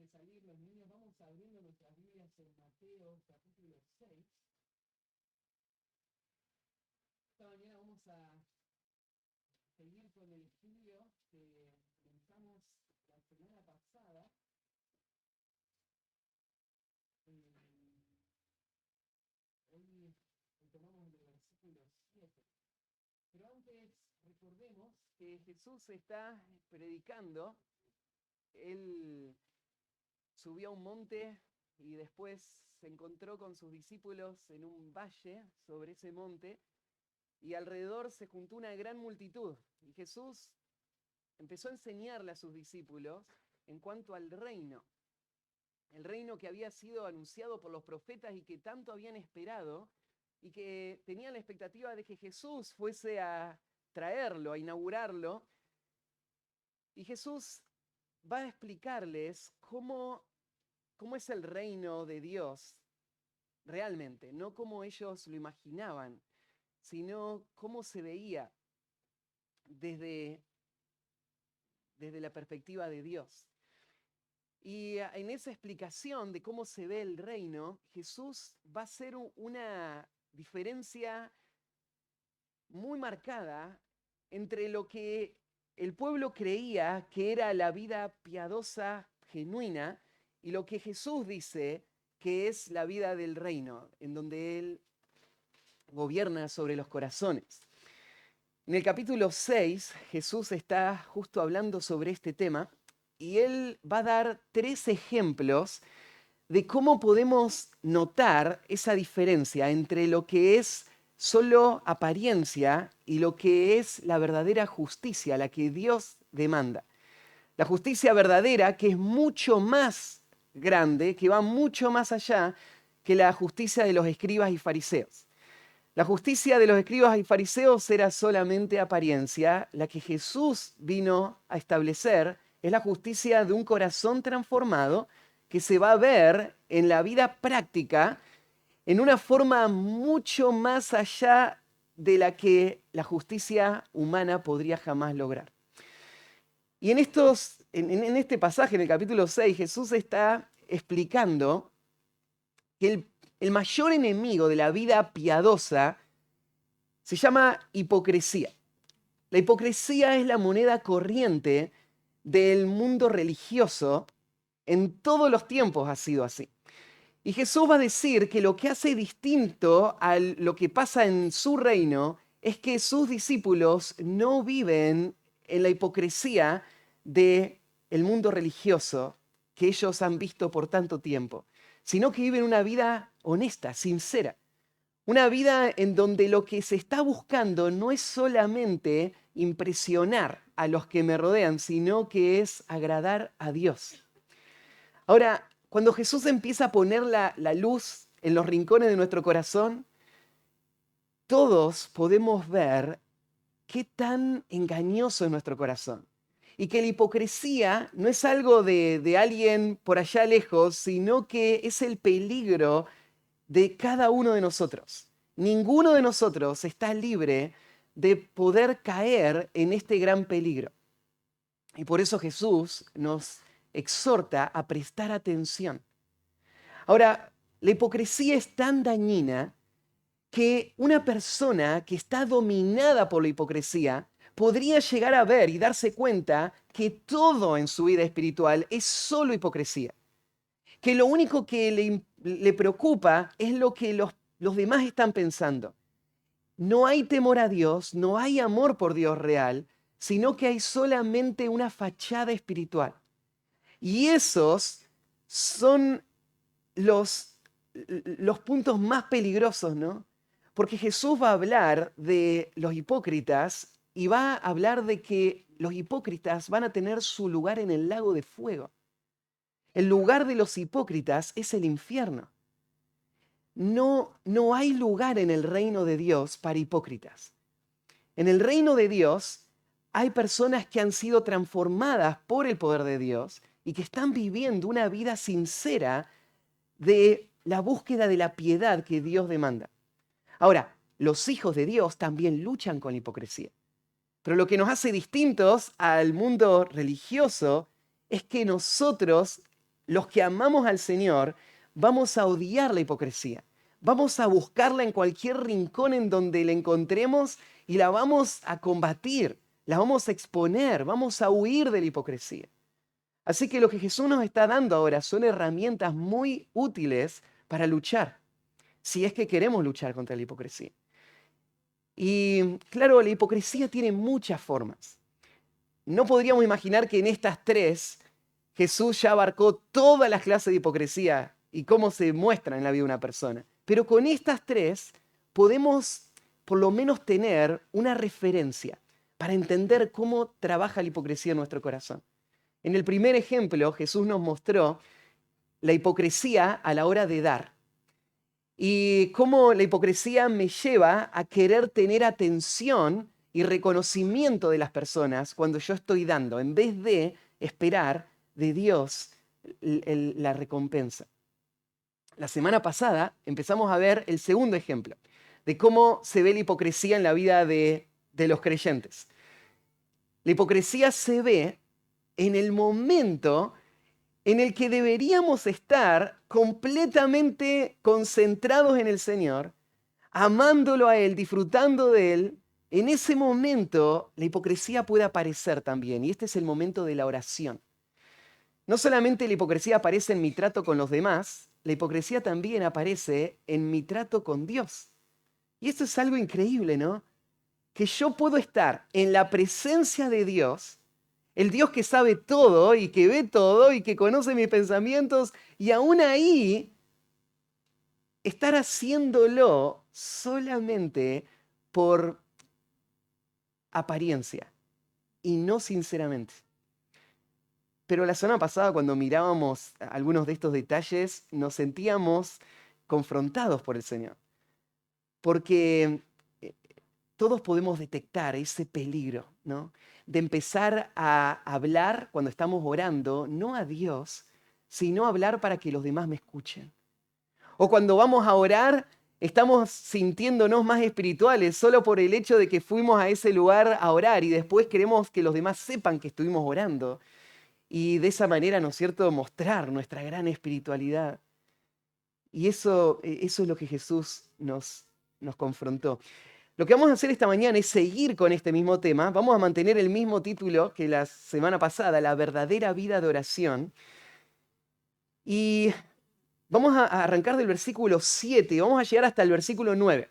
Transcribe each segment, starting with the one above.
de salir los niños, vamos abriendo nuestras Biblias en Mateo capítulo 6. Esta mañana vamos a seguir con el estudio que comenzamos la semana pasada. Hoy tomamos el versículo 7. Pero antes recordemos que Jesús está predicando. Él subió a un monte y después se encontró con sus discípulos en un valle sobre ese monte y alrededor se juntó una gran multitud. Y Jesús empezó a enseñarle a sus discípulos en cuanto al reino. El reino que había sido anunciado por los profetas y que tanto habían esperado y que tenían la expectativa de que Jesús fuese a traerlo, a inaugurarlo. Y Jesús va a explicarles cómo es el reino de Dios realmente, no como ellos lo imaginaban, sino cómo se veía desde la perspectiva de Dios. Y en esa explicación de cómo se ve el reino, Jesús va a hacer una diferencia muy marcada entre lo que el pueblo creía que era la vida piadosa, genuina, y lo que Jesús dice que es la vida del reino, en donde Él gobierna sobre los corazones. En el capítulo 6, Jesús está justo hablando sobre este tema y Él va a dar 3 ejemplos de cómo podemos notar esa diferencia entre lo que es solo apariencia y lo que es la verdadera justicia, la que Dios demanda. La justicia verdadera, que es mucho más grande, que va mucho más allá que la justicia de los escribas y fariseos. La justicia de los escribas y fariseos era solamente apariencia. La que Jesús vino a establecer es la justicia de un corazón transformado que se va a ver en la vida práctica en una forma mucho más allá de la que la justicia humana podría jamás lograr. Y en este pasaje, en el capítulo 6, Jesús está explicando que el mayor enemigo de la vida piadosa se llama hipocresía. La hipocresía es la moneda corriente del mundo religioso. En todos los tiempos ha sido así. Y Jesús va a decir que lo que hace distinto a lo que pasa en su reino es que sus discípulos no viven en la hipocresía del mundo religioso que ellos han visto por tanto tiempo, sino que viven una vida honesta, sincera. Una vida en donde lo que se está buscando no es solamente impresionar a los que me rodean, sino que es agradar a Dios. Ahora, cuando Jesús empieza a poner la luz en los rincones de nuestro corazón, todos podemos ver qué tan engañoso es nuestro corazón. Y que la hipocresía no es algo de alguien por allá lejos, sino que es el peligro de cada uno de nosotros. Ninguno de nosotros está libre de poder caer en este gran peligro. Y por eso Jesús nos exhorta a prestar atención. Ahora, la hipocresía es tan dañina que una persona que está dominada por la hipocresía podría llegar a ver y darse cuenta que todo en su vida espiritual es solo hipocresía. Que lo único que le preocupa es lo que los demás están pensando. No hay temor a Dios, no hay amor por Dios real, sino que hay solamente una fachada espiritual. Y esos son los puntos más peligrosos, ¿no? Porque Jesús va a hablar de los hipócritas y va a hablar de que los hipócritas van a tener su lugar en el lago de fuego. El lugar de los hipócritas es el infierno. No hay lugar en el reino de Dios para hipócritas. En el reino de Dios hay personas que han sido transformadas por el poder de Dios y que están viviendo una vida sincera de la búsqueda de la piedad que Dios demanda. Ahora, los hijos de Dios también luchan con la hipocresía. Pero lo que nos hace distintos al mundo religioso es que nosotros los que amamos al Señor vamos a odiar la hipocresía. Vamos a buscarla en cualquier rincón en donde la encontremos y la vamos a combatir, la vamos a exponer, vamos a huir de la hipocresía. Así que lo que Jesús nos está dando ahora son herramientas muy útiles para luchar, si es que queremos luchar contra la hipocresía. Y claro, la hipocresía tiene muchas formas. No podríamos imaginar que en estas tres Jesús ya abarcó todas las clases de hipocresía y cómo se muestra en la vida de una persona. Pero con estas tres podemos por lo menos tener una referencia para entender cómo trabaja la hipocresía en nuestro corazón. En el primer ejemplo, Jesús nos mostró la hipocresía a la hora de dar. Y cómo la hipocresía me lleva a querer tener atención y reconocimiento de las personas cuando yo estoy dando, en vez de esperar de Dios la recompensa. La semana pasada empezamos a ver el segundo ejemplo de cómo se ve la hipocresía en la vida de los creyentes. La hipocresía se ve en el momento en el que deberíamos estar completamente concentrados en el Señor, amándolo a Él, disfrutando de Él. En ese momento la hipocresía puede aparecer también, y este es el momento de la oración. No solamente la hipocresía aparece en mi trato con los demás, la hipocresía también aparece en mi trato con Dios. Y esto es algo increíble, ¿no? Que yo puedo estar en la presencia de Dios, el Dios que sabe todo y que ve todo y que conoce mis pensamientos, y aún ahí estar haciéndolo solamente por apariencia y no sinceramente. Pero la semana pasada, cuando mirábamos algunos de estos detalles, nos sentíamos confrontados por el Señor. Porque todos podemos detectar ese peligro, ¿no? De empezar a hablar cuando estamos orando, no a Dios, sino a hablar para que los demás me escuchen. O cuando vamos a orar, estamos sintiéndonos más espirituales solo por el hecho de que fuimos a ese lugar a orar y después queremos que los demás sepan que estuvimos orando. Y de esa manera, ¿no es cierto?, mostrar nuestra gran espiritualidad. Y eso es lo que Jesús nos confrontó. Lo que vamos a hacer esta mañana es seguir con este mismo tema. Vamos a mantener el mismo título que la semana pasada, la verdadera vida de oración. Y vamos a arrancar del versículo 7 y vamos a llegar hasta el versículo 9.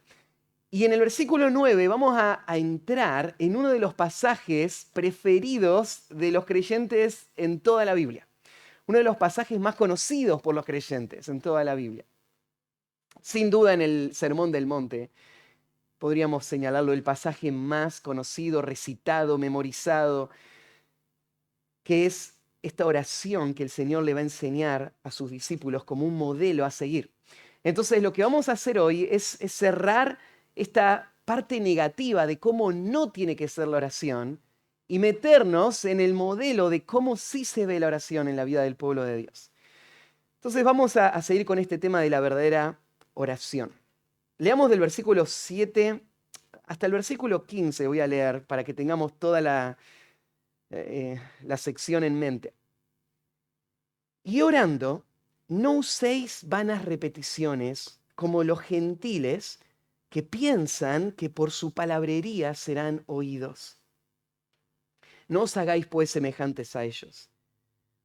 Y en el versículo 9 vamos a entrar en uno de los pasajes preferidos de los creyentes en toda la Biblia. Uno de los pasajes más conocidos por los creyentes en toda la Biblia. Sin duda en el Sermón del Monte podríamos señalarlo, el pasaje más conocido, recitado, memorizado, que es esta oración que el Señor le va a enseñar a sus discípulos como un modelo a seguir. Entonces lo que vamos a hacer hoy es cerrar esta parte negativa de cómo no tiene que ser la oración y meternos en el modelo de cómo sí se ve la oración en la vida del pueblo de Dios. Entonces vamos a seguir con este tema de la verdadera oración. Leamos del versículo 7 hasta el versículo 15, voy a leer para que tengamos toda la sección en mente. Y orando, no uséis vanas repeticiones como los gentiles que piensan que por su palabrería serán oídos. No os hagáis pues semejantes a ellos,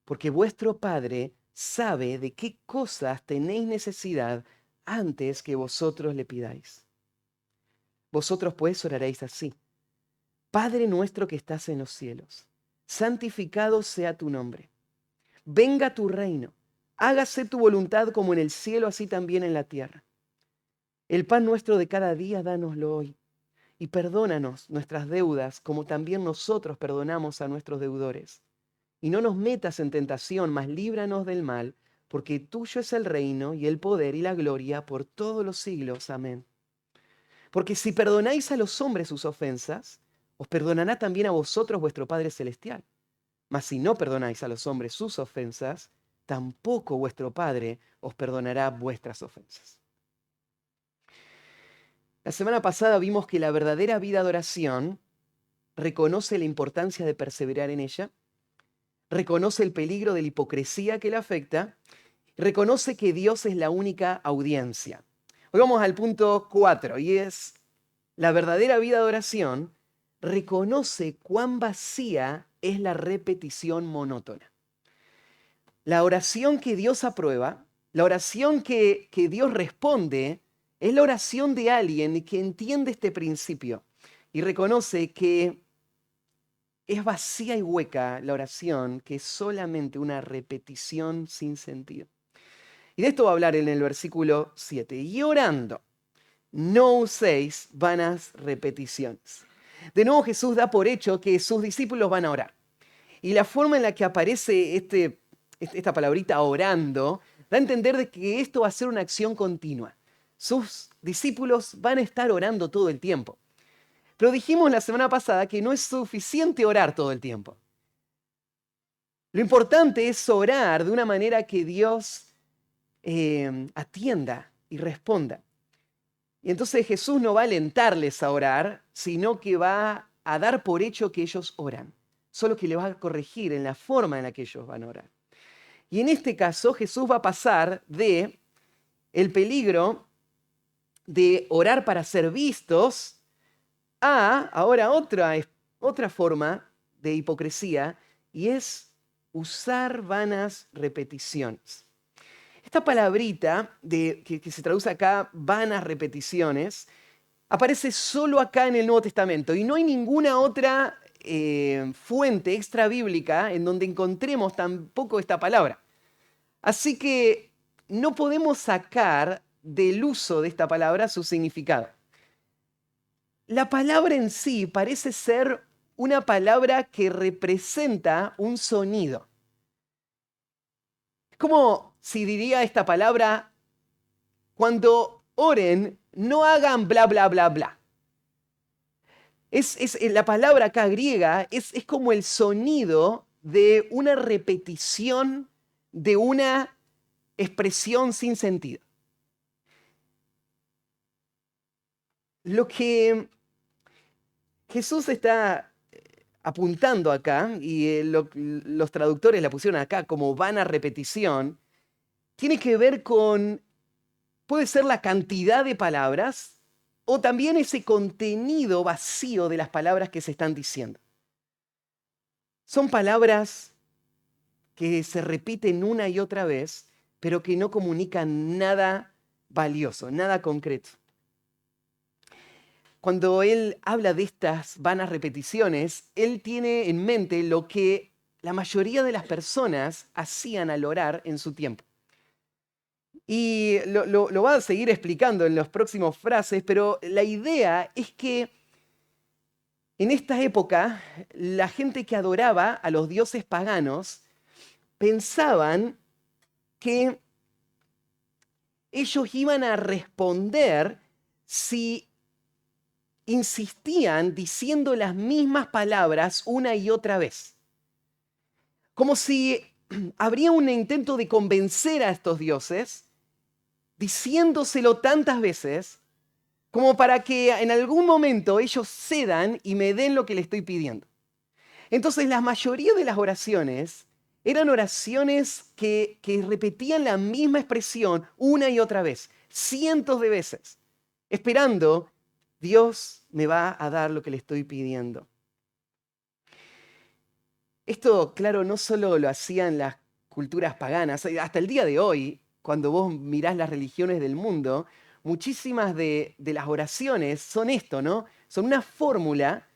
porque vuestro Padre sabe de qué cosas tenéis necesidad antes que vosotros le pidáis. Vosotros pues oraréis así: Padre nuestro que estás en los cielos, santificado sea tu nombre. Venga tu reino, hágase tu voluntad como en el cielo, así también en la tierra. El pan nuestro de cada día, dánoslo hoy, y perdónanos nuestras deudas, como también nosotros perdonamos a nuestros deudores. Y no nos metas en tentación, mas líbranos del mal, porque tuyo es el reino y el poder y la gloria por todos los siglos. Amén. Porque si perdonáis a los hombres sus ofensas, os perdonará también a vosotros vuestro Padre Celestial. Mas si no perdonáis a los hombres sus ofensas, tampoco vuestro Padre os perdonará vuestras ofensas. La semana pasada vimos que la verdadera vida de oración reconoce la importancia de perseverar en ella, reconoce el peligro de la hipocresía que le afecta, reconoce que Dios es la única audiencia. Hoy vamos al punto 4 y es la verdadera vida de oración reconoce cuán vacía es la repetición monótona. La oración que Dios aprueba, la oración que Dios responde, es la oración de alguien que entiende este principio y reconoce que es vacía y hueca la oración, que es solamente una repetición sin sentido. Y de esto va a hablar en el versículo 7. Y orando, no uséis vanas repeticiones. De nuevo Jesús da por hecho que sus discípulos van a orar. Y la forma en la que aparece esta palabrita orando da a entender de que esto va a ser una acción continua. Sus discípulos van a estar orando todo el tiempo. Pero dijimos la semana pasada que no es suficiente orar todo el tiempo. Lo importante es orar de una manera que Dios atienda y responda. Y entonces Jesús no va a alentarles a orar, sino que va a dar por hecho que ellos oran. Solo que le va a corregir en la forma en la que ellos van a orar. Y en este caso Jesús va a pasar de el peligro de orar para ser vistos a ahora otra forma de hipocresía, y es usar vanas repeticiones. Esta palabrita que se traduce acá, vanas repeticiones, aparece solo acá en el Nuevo Testamento y no hay ninguna otra fuente extra bíblica en donde encontremos tampoco esta palabra. Así que no podemos sacar del uso de esta palabra su significado. La palabra en sí parece ser una palabra que representa un sonido. Es como si diría esta palabra: cuando oren, no hagan bla, bla, bla, bla. La palabra acá griega es como el sonido de una repetición de una expresión sin sentido. Lo que Jesús está apuntando acá, y los traductores la pusieron acá como vana repetición, tiene que ver con, puede ser la cantidad de palabras o también ese contenido vacío de las palabras que se están diciendo. Son palabras que se repiten una y otra vez, pero que no comunican nada valioso, nada concreto. Cuando él habla de estas vanas repeticiones, él tiene en mente lo que la mayoría de las personas hacían al orar en su tiempo. Y lo va a seguir explicando en las próximas frases, pero la idea es que en esta época la gente que adoraba a los dioses paganos pensaban que ellos iban a responder si insistían diciendo las mismas palabras una y otra vez. Como si habría un intento de convencer a estos dioses, diciéndoselo tantas veces, como para que en algún momento ellos cedan y me den lo que le estoy pidiendo. Entonces la mayoría de las oraciones eran oraciones que repetían la misma expresión una y otra vez, cientos de veces, esperando: Dios me va a dar lo que le estoy pidiendo. Esto, claro, no solo lo hacían las culturas paganas. Hasta el día de hoy, cuando vos mirás las religiones del mundo, muchísimas de las oraciones son esto, ¿no? Son una fórmula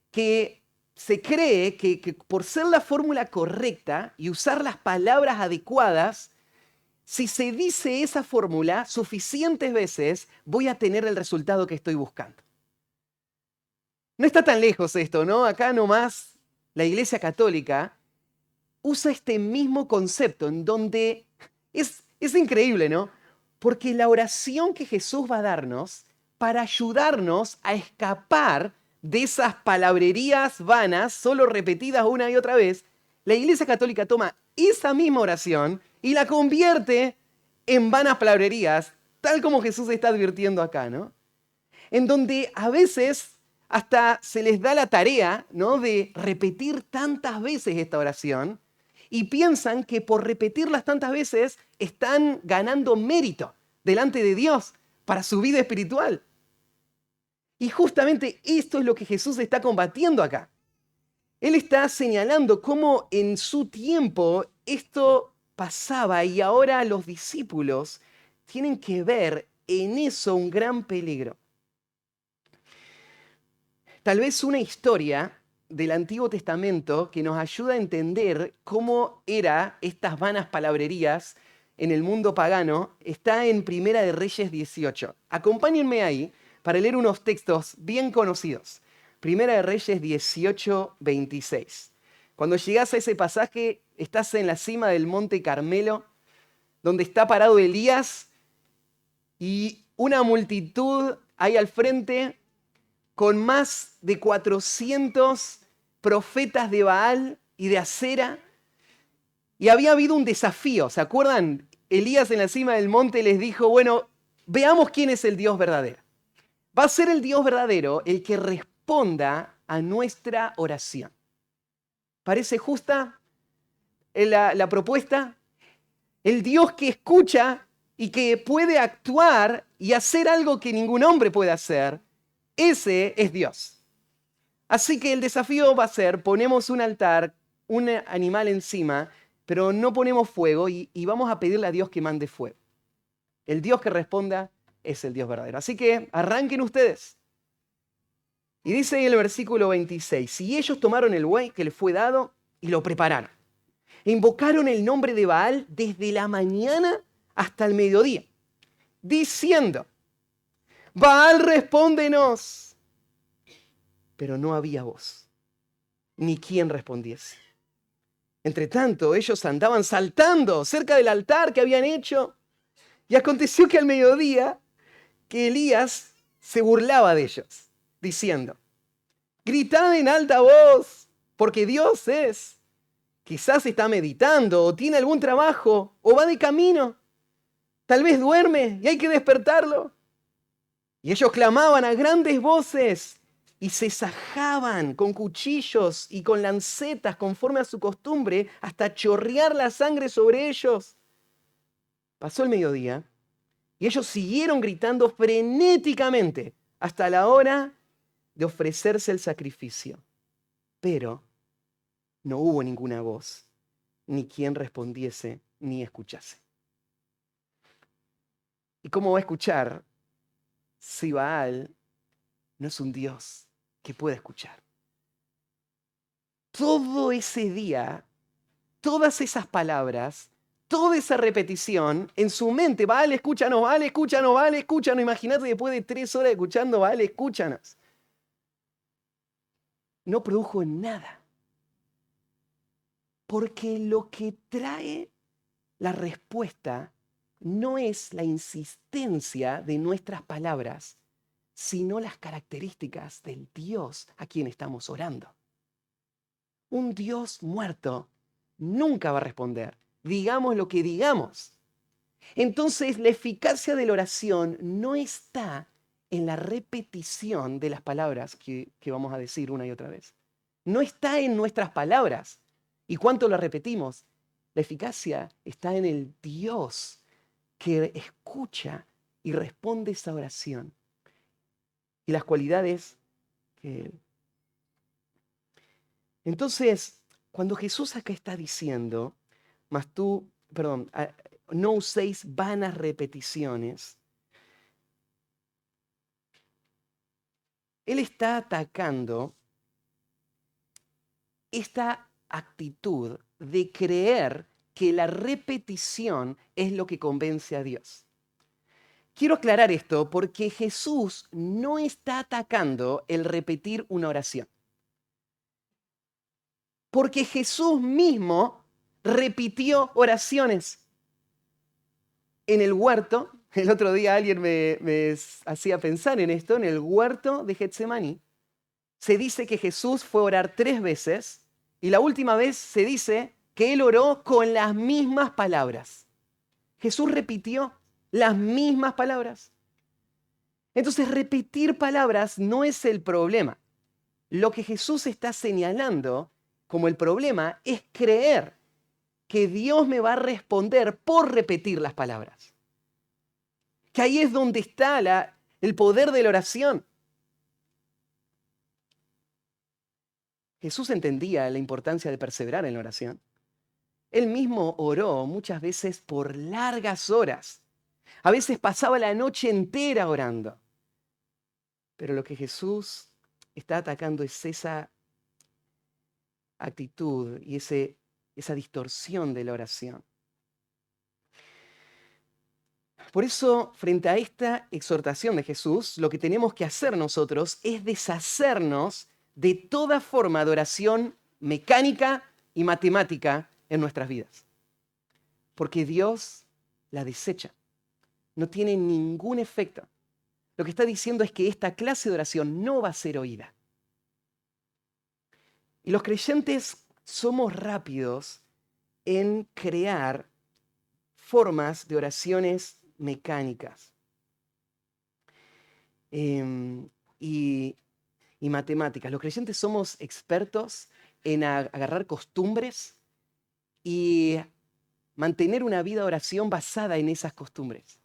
que se cree que por ser la fórmula correcta y usar las palabras adecuadas, si se dice esa fórmula suficientes veces, voy a tener el resultado que estoy buscando. No está tan lejos esto, ¿no? Acá nomás la Iglesia Católica usa este mismo concepto en donde es increíble, ¿no? Porque la oración que Jesús va a darnos para ayudarnos a escapar de esas palabrerías vanas, solo repetidas una y otra vez, la Iglesia Católica toma esa misma oración y la convierte en vanas palabrerías, tal como Jesús está advirtiendo acá, ¿no? En donde a veces hasta se les da la tarea, ¿no?, de repetir tantas veces esta oración y piensan que por repetirlas tantas veces están ganando mérito delante de Dios para su vida espiritual. Y justamente esto es lo que Jesús está combatiendo acá. Él está señalando cómo en su tiempo esto pasaba y ahora los discípulos tienen que ver en eso un gran peligro. Tal vez una historia del Antiguo Testamento que nos ayuda a entender cómo eran estas vanas palabrerías en el mundo pagano está en Primera de Reyes 18. Acompáñenme ahí para leer unos textos bien conocidos. Primera de Reyes 18, 26. Cuando llegas a ese pasaje, estás en la cima del Monte Carmelo, donde está parado Elías y una multitud ahí al frente con más de 400 profetas de Baal y de Acera. Y había habido un desafío, ¿se acuerdan? Elías en la cima del monte les dijo, bueno, veamos quién es el Dios verdadero. Va a ser el Dios verdadero el que responda a nuestra oración. ¿Parece justa la propuesta? El Dios que escucha y que puede actuar y hacer algo que ningún hombre puede hacer, ese es Dios. Así que el desafío va a ser, ponemos un altar, un animal encima, pero no ponemos fuego y vamos a pedirle a Dios que mande fuego. El Dios que responda es el Dios verdadero. Así que arranquen ustedes. Y dice en el versículo 26, y ellos tomaron el buey que les fue dado y lo prepararon. E invocaron el nombre de Baal desde la mañana hasta el mediodía, diciendo, Baal, respóndenos. Pero no había voz, ni quien respondiese. Entre tanto, ellos andaban saltando cerca del altar que habían hecho. Y aconteció que al mediodía, que Elías se burlaba de ellos, diciendo, gritad en alta voz, porque Dios es. Quizás está meditando, o tiene algún trabajo, o va de camino. Tal vez duerme y hay que despertarlo. Y ellos clamaban a grandes voces y se sajaban con cuchillos y con lancetas conforme a su costumbre hasta chorrear la sangre sobre ellos. Pasó el mediodía y ellos siguieron gritando frenéticamente hasta la hora de ofrecerse el sacrificio. Pero no hubo ninguna voz, ni quien respondiese ni escuchase. ¿Y cómo va a escuchar si Baal no es un Dios que pueda escuchar? Todo ese día, todas esas palabras, toda esa repetición en su mente, Baal, escúchanos, Baal, escúchanos, Baal, escúchanos. Imagínate después de 3 horas escuchando, Baal, escúchanos. No produjo nada. Porque lo que trae la respuesta no es la insistencia de nuestras palabras, sino las características del Dios a quien estamos orando. Un Dios muerto nunca va a responder, digamos lo que digamos. Entonces, la eficacia de la oración no está en la repetición de las palabras que vamos a decir una y otra vez. No está en nuestras palabras. ¿Y cuánto lo repetimos? La eficacia está en el Dios que escucha y responde esa oración. Y las cualidades que Él. Entonces, cuando Jesús acá está diciendo, no uséis vanas repeticiones, Él está atacando esta actitud de creer que la repetición es lo que convence a Dios. Quiero aclarar esto porque Jesús no está atacando el repetir una oración. Porque Jesús mismo repitió oraciones. En el huerto, el otro día alguien me hacía pensar en esto, en el huerto de Getsemaní, se dice que Jesús fue a orar 3 veces y la última vez se dice que él oró con las mismas palabras. Jesús repitió las mismas palabras. Entonces, repetir palabras no es el problema. Lo que Jesús está señalando como el problema es creer que Dios me va a responder por repetir las palabras. Que ahí es donde está el poder de la oración. Jesús entendía la importancia de perseverar en la oración. Él mismo oró muchas veces por largas horas. A veces pasaba la noche entera orando. Pero lo que Jesús está atacando es esa actitud y esa distorsión de la oración. Por eso, frente a esta exhortación de Jesús, lo que tenemos que hacer nosotros es deshacernos de toda forma de oración mecánica y matemática en nuestras vidas. Porque Dios la desecha. No tiene ningún efecto. Lo que está diciendo es que esta clase de oración no va a ser oída. Y los creyentes somos rápidos en crear formas de oraciones mecánicas y matemáticas. Los creyentes somos expertos en agarrar costumbres y mantener una vida de oración basada en esas costumbres.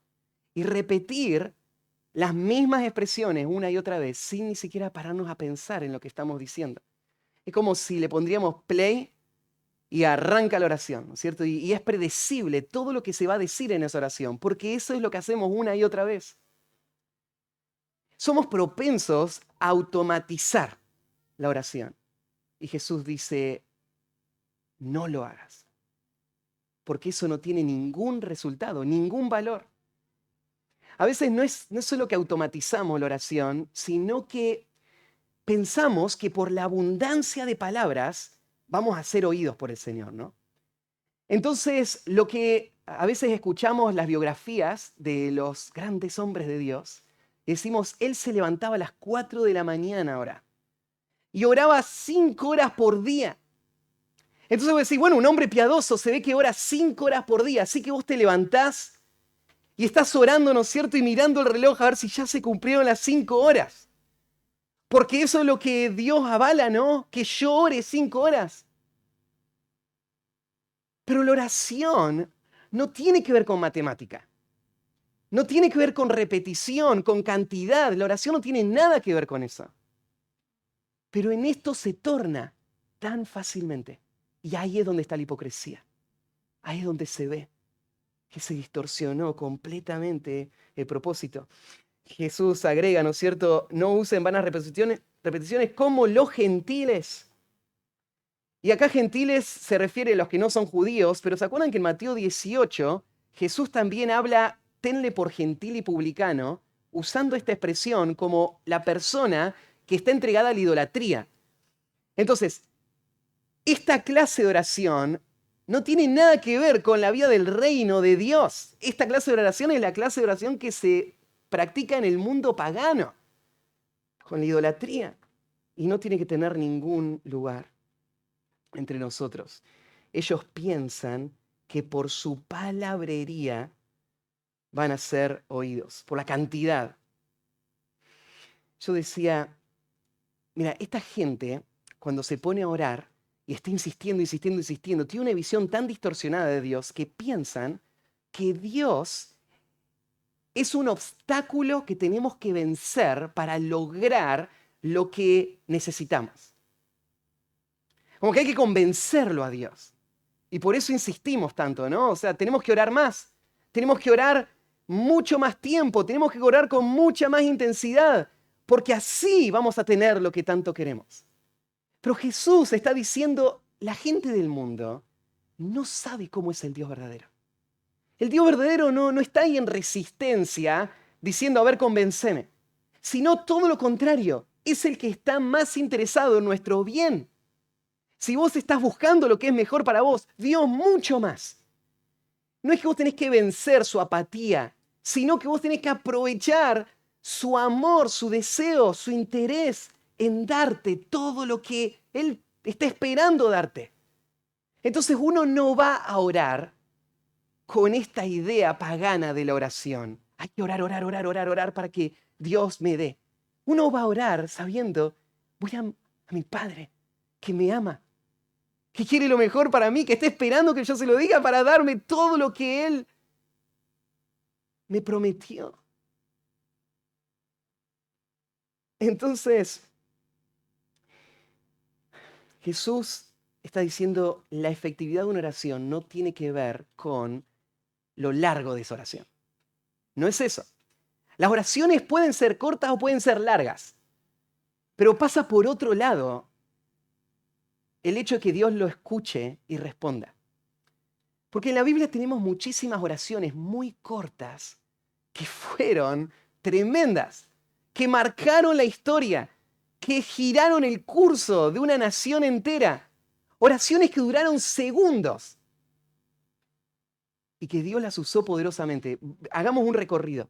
Y repetir las mismas expresiones una y otra vez sin ni siquiera pararnos a pensar en lo que estamos diciendo. Es como si le pondríamos play y arranca la oración, ¿no es cierto? Y es predecible todo lo que se va a decir en esa oración, porque eso es lo que hacemos una y otra vez. Somos propensos a automatizar la oración. Y Jesús dice, no lo hagas, porque eso no tiene ningún resultado, ningún valor. A veces no es solo que automatizamos la oración, sino que pensamos que por la abundancia de palabras vamos a ser oídos por el Señor, ¿no? Entonces, lo que a veces escuchamos las biografías de los grandes hombres de Dios, decimos, él se levantaba a las 4 de la mañana ahora y oraba 5 horas por día. Entonces vos decís, bueno, un hombre piadoso se ve que ora 5 horas por día, así que vos te levantás y estás orando, ¿no es cierto? Y mirando el reloj a ver si ya se cumplieron las 5 horas. Porque eso es lo que Dios avala, ¿no? Que yo ore 5 horas. Pero la oración no tiene que ver con matemática. No tiene que ver con repetición, con cantidad. La oración no tiene nada que ver con eso. Pero en esto se torna tan fácilmente. Y ahí es donde está la hipocresía. Ahí es donde se ve que se distorsionó completamente el propósito. Jesús agrega, ¿no es cierto? No usen vanas repeticiones como los gentiles. Y acá gentiles se refiere a los que no son judíos, pero ¿se acuerdan que en Mateo 18 Jesús también habla, tenle por gentil y publicano, usando esta expresión como la persona que está entregada a la idolatría? Entonces, esta clase de oración no tiene nada que ver con la vida del reino de Dios. Esta clase de oración es la clase de oración que se practica en el mundo pagano, con la idolatría, y no tiene que tener ningún lugar entre nosotros. Ellos piensan que por su palabrería van a ser oídos, por la cantidad. Yo decía, mira, esta gente, cuando se pone a orar y está insistiendo, tiene una visión tan distorsionada de Dios que piensan que Dios es un obstáculo que tenemos que vencer para lograr lo que necesitamos. Como que hay que convencerlo a Dios. Y por eso insistimos tanto, ¿no? O sea, tenemos que orar más. Tenemos que orar mucho más tiempo. Tenemos que orar con mucha más intensidad. Porque así vamos a tener lo que tanto queremos. Pero Jesús está diciendo, la gente del mundo no sabe cómo es el Dios verdadero. El Dios verdadero no está ahí en resistencia diciendo, a ver, convénceme. Sino todo lo contrario. Es el que está más interesado en nuestro bien. Si vos estás buscando lo que es mejor para vos, Dios mucho más. No es que vos tenés que vencer su apatía, sino que vos tenés que aprovechar su amor, su deseo, su interés en darte todo lo que Él está esperando darte. Entonces uno no va a orar con esta idea pagana de la oración. Hay que orar para que Dios me dé. Uno va a orar sabiendo, voy a mi Padre que me ama, que quiere lo mejor para mí, que está esperando que yo se lo diga para darme todo lo que Él me prometió. Entonces, Jesús está diciendo, la efectividad de una oración no tiene que ver con lo largo de esa oración. No es eso. Las oraciones pueden ser cortas o pueden ser largas, pero pasa por otro lado el hecho de que Dios lo escuche y responda. Porque en la Biblia tenemos muchísimas oraciones muy cortas que fueron tremendas, que marcaron la historia, que giraron el curso de una nación entera. Oraciones que duraron segundos y que Dios las usó poderosamente. Hagamos un recorrido.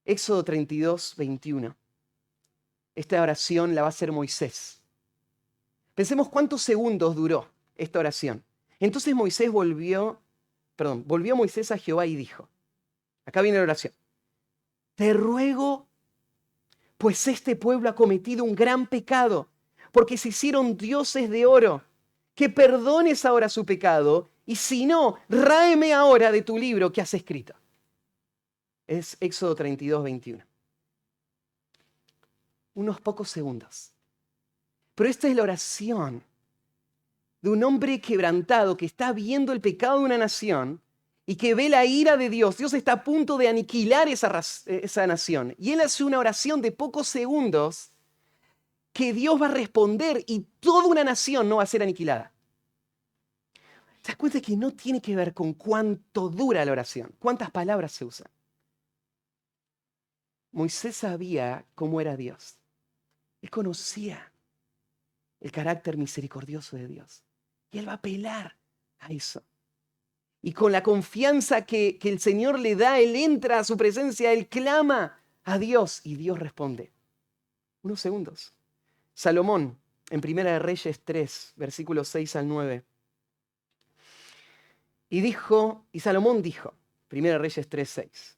Éxodo 32, 21. Esta oración la va a hacer Moisés. Pensemos cuántos segundos duró esta oración. Entonces volvió Moisés a Jehová y dijo, acá viene la oración, te ruego, pues este pueblo ha cometido un gran pecado, porque se hicieron dioses de oro, que perdones ahora su pecado, y si no, ráeme ahora de tu libro que has escrito. Es Éxodo 32, 21. Unos pocos segundos. Pero esta es la oración de un hombre quebrantado que está viendo el pecado de una nación y que ve la ira de Dios. Dios está a punto de aniquilar esa nación. Y él hace una oración de pocos segundos que Dios va a responder y toda una nación no va a ser aniquilada. ¿Te das cuenta que no tiene que ver con cuánto dura la oración? ¿Cuántas palabras se usan? Moisés sabía cómo era Dios. Él conocía el carácter misericordioso de Dios. Y él va a apelar a eso. Y con la confianza que el Señor le da, él entra a su presencia, él clama a Dios y Dios responde. Unos segundos. Salomón, en Primera de Reyes 3, versículos 6 al 9. Y Salomón dijo, Primera de Reyes 3, 6.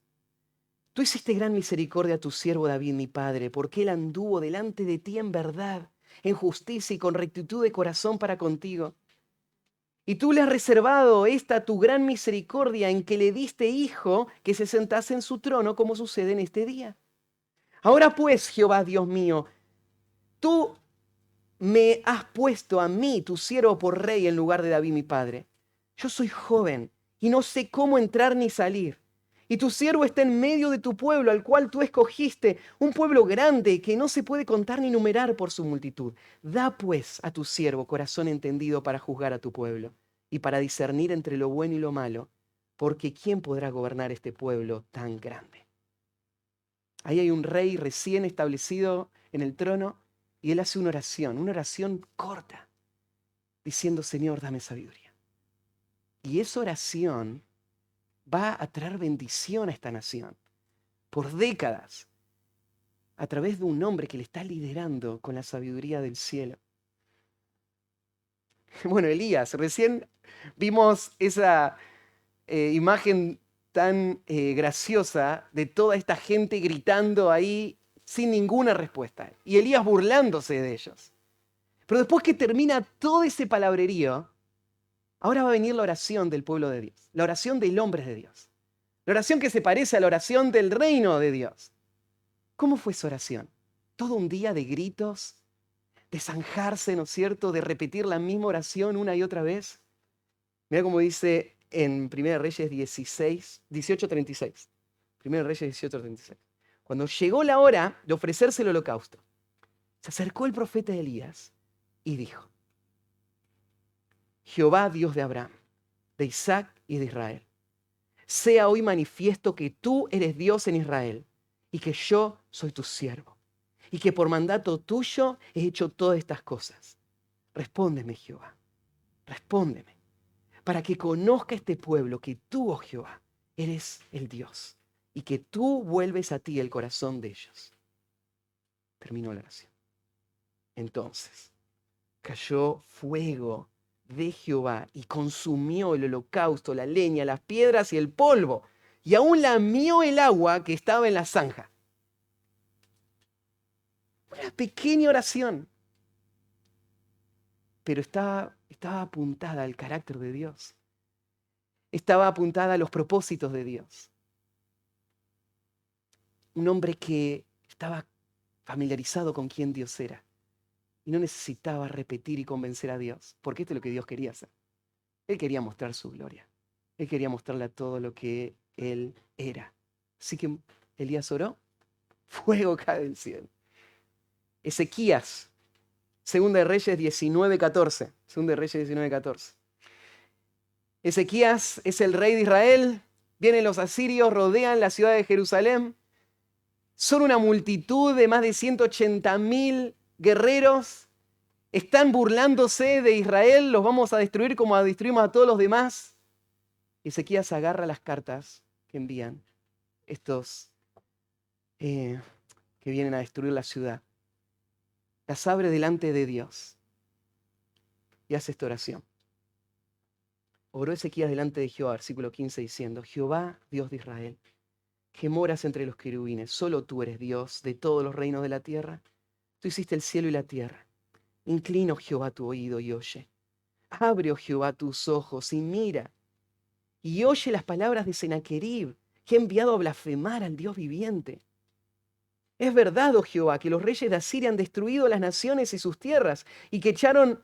Tú hiciste gran misericordia a tu siervo David, mi padre, porque él anduvo delante de ti en verdad, en justicia y con rectitud de corazón para contigo. Y tú le has reservado esta tu gran misericordia en que le diste hijo que se sentase en su trono, como sucede en este día. Ahora pues, Jehová Dios mío, tú me has puesto a mí, tu siervo, por rey en lugar de David mi padre. Yo soy joven y no sé cómo entrar ni salir. Y tu siervo está en medio de tu pueblo, al cual tú escogiste, un pueblo grande que no se puede contar ni numerar por su multitud. Da pues a tu siervo corazón entendido para juzgar a tu pueblo y para discernir entre lo bueno y lo malo, porque ¿quién podrá gobernar este pueblo tan grande? Ahí hay un rey recién establecido en el trono y él hace una oración corta, diciendo, Señor, dame sabiduría. Y esa oración va a traer bendición a esta nación por décadas a través de un hombre que le está liderando con la sabiduría del cielo. Bueno, Elías, recién vimos esa imagen tan graciosa de toda esta gente gritando ahí sin ninguna respuesta y Elías burlándose de ellos. Pero después que termina todo ese palabrerío, ahora va a venir la oración del pueblo de Dios, la oración del hombre de Dios. La oración que se parece a la oración del reino de Dios. ¿Cómo fue esa oración? Todo un día de gritos, de zanjarse, ¿no es cierto?, de repetir la misma oración una y otra vez. Mira cómo dice en 1 Reyes 18:36. 1 Reyes 18:36. Cuando llegó la hora de ofrecerse el holocausto, se acercó el profeta Elías y dijo, Jehová, Dios de Abraham, de Isaac y de Israel, sea hoy manifiesto que tú eres Dios en Israel y que yo soy tu siervo y que por mandato tuyo he hecho todas estas cosas. Respóndeme, Jehová, respóndeme, para que conozca este pueblo que tú, oh Jehová, eres el Dios y que tú vuelves a ti el corazón de ellos. Terminó la oración. Entonces cayó fuego de Jehová y consumió el holocausto, la leña, las piedras y el polvo, y aún lamió el agua que estaba en la zanja. Una pequeña oración. pero estaba apuntada al carácter de Dios. Estaba apuntada a los propósitos de Dios. Un hombre que estaba familiarizado con quién Dios era y no necesitaba repetir y convencer a Dios, porque esto es lo que Dios quería hacer. Él quería mostrar su gloria. Él quería mostrarle a todo lo que Él era. Así que Elías oró, fuego cae del cielo. Ezequías, Segunda de Reyes 19:14. Segunda de Reyes 19:14. Ezequías es el rey de Israel. Vienen los asirios, rodean la ciudad de Jerusalén. Son una multitud de más de 180.000 guerreros. Están burlándose de Israel. Los vamos a destruir como destruimos a todos los demás. Ezequías agarra las cartas que envían estos que vienen a destruir la ciudad. Las abre delante de Dios y hace esta oración. Oró Ezequías delante de Jehová, versículo 15, diciendo: Jehová, Dios de Israel, que moras entre los querubines, solo tú eres Dios de todos los reinos de la tierra. Tú hiciste el cielo y la tierra. Inclina, oh Jehová, tu oído y oye. Abre, oh Jehová, tus ojos y mira. Y oye las palabras de Sennacherib, que ha enviado a blasfemar al Dios viviente. Es verdad, oh Jehová, que los reyes de Asiria han destruido las naciones y sus tierras, y que echaron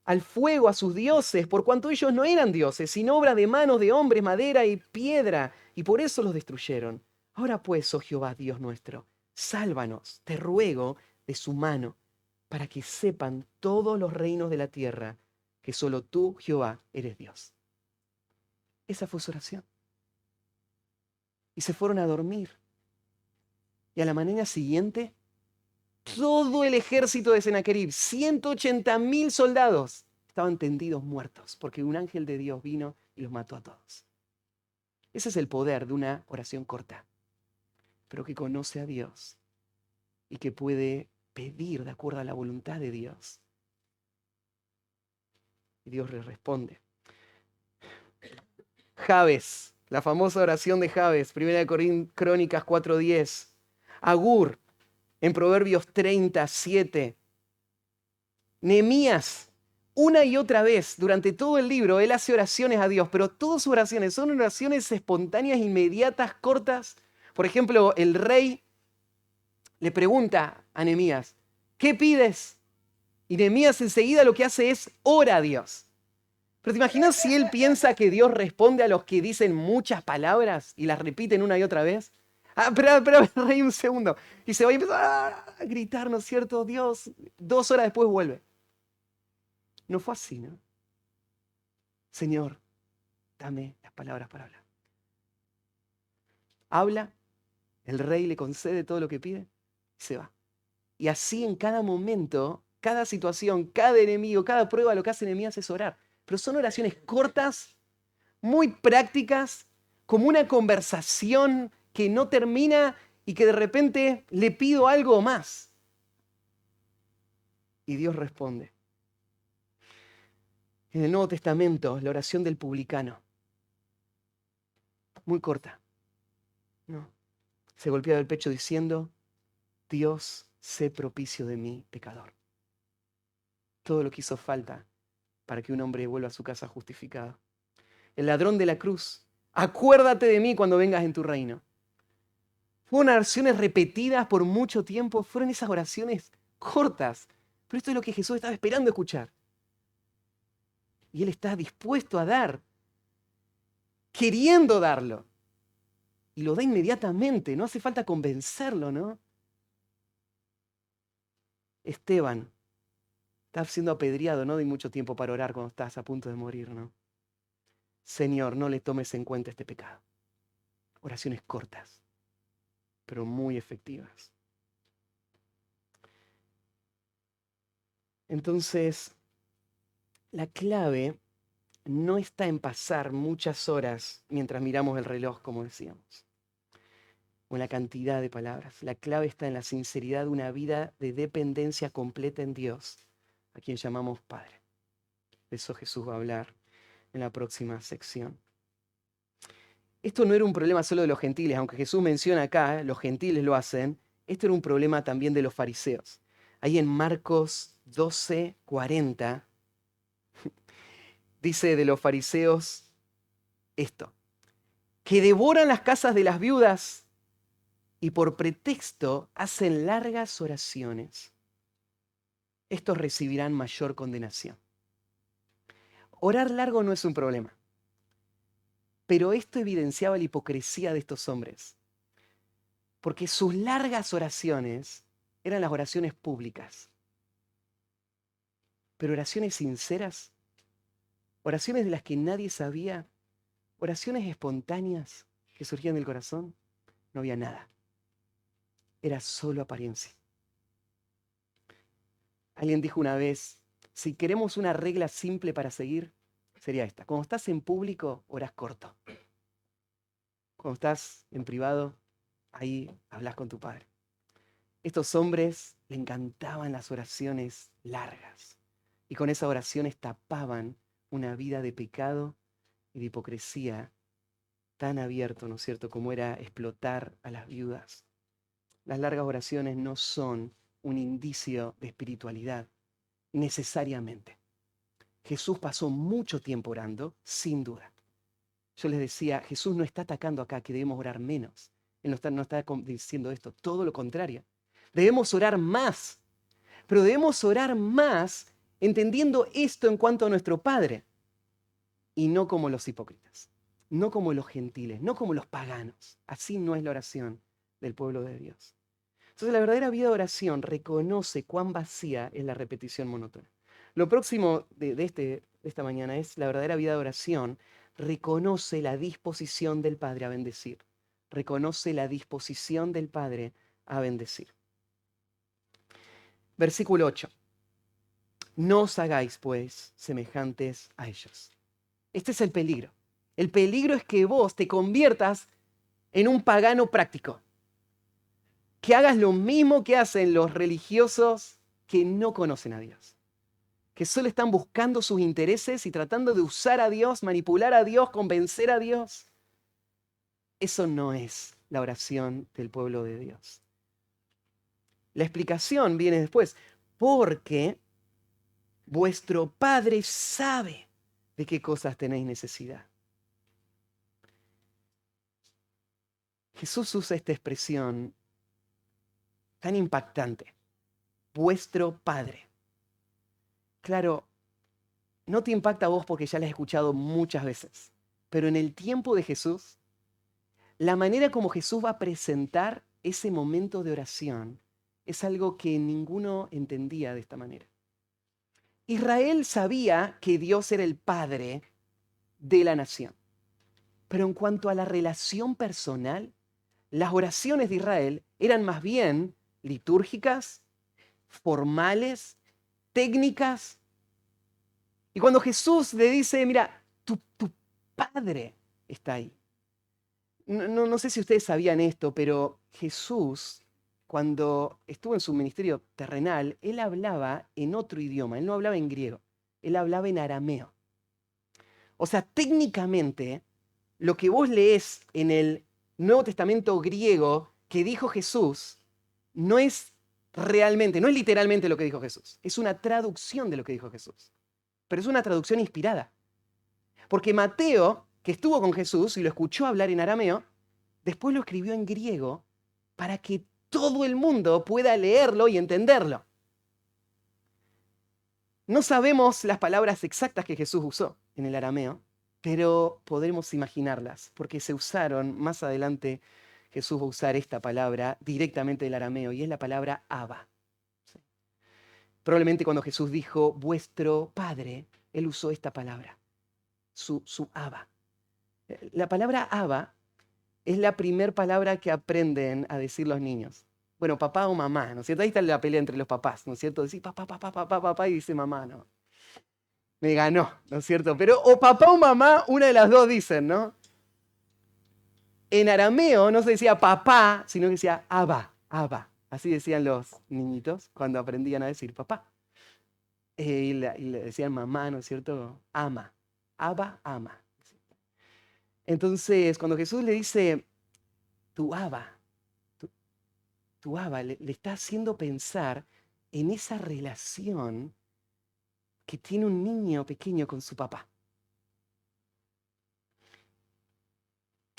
al fuego a sus dioses, por cuanto ellos no eran dioses, sino obra de manos de hombres, madera y piedra, y por eso los destruyeron. Ahora pues, oh Jehová, Dios nuestro, sálvanos, te ruego, de su mano, para que sepan todos los reinos de la tierra que solo tú, Jehová, eres Dios. Esa fue su oración. Y se fueron a dormir. Y a la mañana siguiente, todo el ejército de Sennacherib, 180.000 soldados, estaban tendidos muertos, porque un ángel de Dios vino y los mató a todos. Ese es el poder de una oración corta, pero que conoce a Dios y que puede pedir de acuerdo a la voluntad de Dios. Y Dios le responde. Jabes, la famosa oración de Jabes, 1 Crónicas 4:10. Agur, en Proverbios 37. Nehemías, una y otra vez, durante todo el libro, él hace oraciones a Dios, pero todas sus oraciones son oraciones espontáneas, inmediatas, cortas. Por ejemplo, el rey le pregunta a Nehemías, ¿qué pides? Y Nehemías enseguida lo que hace es ora a Dios. Pero ¿te imaginas si él piensa que Dios responde a los que dicen muchas palabras y las repiten una y otra vez? Espera, rey, un segundo. Y se va a empezar a gritar, ¿no es cierto? Dios, 2 horas después vuelve. No fue así, ¿no? Señor, dame las palabras para hablar. Habla, el rey le concede todo lo que pide y se va. Y así en cada momento, cada situación, cada enemigo, cada prueba, lo que hace Nehemías es orar. Pero son oraciones cortas, muy prácticas, como una conversación que no termina y que de repente le pido algo más. Y Dios responde. En el Nuevo Testamento, la oración del publicano, muy corta, ¿no? Se golpeaba el pecho diciendo, Dios, sé propicio de mí, pecador. Todo lo que hizo falta para que un hombre vuelva a su casa justificado. El ladrón de la cruz, acuérdate de mí cuando vengas en tu reino. Fueron oraciones repetidas por mucho tiempo, fueron esas oraciones cortas, pero esto es lo que Jesús estaba esperando escuchar. Y Él está dispuesto a dar, queriendo darlo. Y lo da inmediatamente, no hace falta convencerlo, ¿no? Esteban está siendo apedreado, no hay mucho tiempo para orar cuando estás a punto de morir, ¿no? Señor, no le tomes en cuenta este pecado. Oraciones cortas, pero muy efectivas. Entonces, la clave no está en pasar muchas horas mientras miramos el reloj, como decíamos, o en la cantidad de palabras. La clave está en la sinceridad de una vida de dependencia completa en Dios, a quien llamamos Padre. De eso Jesús va a hablar en la próxima sección. Esto no era un problema solo de los gentiles, aunque Jesús menciona acá, los gentiles lo hacen, esto era un problema también de los fariseos. Ahí en Marcos 12:40 dice de los fariseos esto: que devoran las casas de las viudas y por pretexto hacen largas oraciones. Estos recibirán mayor condenación. Orar largo no es un problema, pero esto evidenciaba la hipocresía de estos hombres, porque sus largas oraciones eran las oraciones públicas, pero oraciones sinceras, oraciones de las que nadie sabía, oraciones espontáneas que surgían del corazón, no había nada. Era solo apariencia. Alguien dijo una vez, si queremos una regla simple para seguir, sería esta: cuando estás en público, orás corto. Cuando estás en privado, ahí hablas con tu padre. Estos hombres le encantaban las oraciones largas y con esas oraciones tapaban una vida de pecado y de hipocresía tan abierto, ¿no es cierto?, como era explotar a las viudas. Las largas oraciones no son un indicio de espiritualidad, necesariamente. Jesús pasó mucho tiempo orando, sin duda. Yo les decía, Jesús no está atacando acá que debemos orar menos. Él no está diciendo esto, todo lo contrario. Debemos orar más, pero debemos orar más entendiendo esto en cuanto a nuestro Padre, y no como los hipócritas, no como los gentiles, no como los paganos. Así no es la oración del pueblo de Dios. Entonces la verdadera vida de oración reconoce cuán vacía es la repetición monótona. Lo próximo de esta mañana es la verdadera vida de oración reconoce la disposición del Padre a bendecir. Reconoce la disposición del Padre a bendecir. Versículo 8. No os hagáis, pues, semejantes a ellos. Este es el peligro. El peligro es que vos te conviertas en un pagano práctico. Que hagas lo mismo que hacen los religiosos que no conocen a Dios. Que solo están buscando sus intereses y tratando de usar a Dios, manipular a Dios, convencer a Dios. Eso no es la oración del pueblo de Dios. La explicación viene después. Porque vuestro Padre sabe de qué cosas tenéis necesidad. Jesús usa esta expresión tan impactante. Vuestro Padre. Claro, no te impacta a vos porque ya la has escuchado muchas veces. Pero en el tiempo de Jesús, la manera como Jesús va a presentar ese momento de oración es algo que ninguno entendía de esta manera. Israel sabía que Dios era el Padre de la nación. Pero en cuanto a la relación personal, las oraciones de Israel eran más bien litúrgicas, formales, técnicas. Y cuando Jesús le dice, mira, tu Padre está ahí. No sé si ustedes sabían esto, pero Jesús, cuando estuvo en su ministerio terrenal, él hablaba en otro idioma. Él no hablaba en griego, él hablaba en arameo. O sea, técnicamente, lo que vos lees en el Nuevo Testamento griego que dijo Jesús, no es realmente, no es literalmente lo que dijo Jesús. Es una traducción de lo que dijo Jesús. Pero es una traducción inspirada. Porque Mateo, que estuvo con Jesús y lo escuchó hablar en arameo, después lo escribió en griego para que todo el mundo pueda leerlo y entenderlo. No sabemos las palabras exactas que Jesús usó en el arameo, pero podemos imaginarlas, porque se usaron más adelante. Jesús va a usar esta palabra directamente del arameo y es la palabra Abba. Probablemente cuando Jesús dijo vuestro Padre, él usó esta palabra, su Abba. La palabra Abba es la primera palabra que aprenden a decir los niños. Bueno, papá o mamá, ¿no es cierto? Ahí está la pelea entre los papás, ¿no es cierto? Decís papá, papá, papá, papá y dice mamá, ¿no? Me ganó, ¿no es cierto? Pero o papá o mamá, una de las dos dicen, ¿no? En arameo no se decía papá, sino que decía Abba, Abba. Así decían los niñitos cuando aprendían a decir papá. Y le decían mamá, ¿no es cierto? Ama, Abba, ama. Entonces, cuando Jesús le dice tu Abba, tu Abba, le está haciendo pensar en esa relación que tiene un niño pequeño con su papá.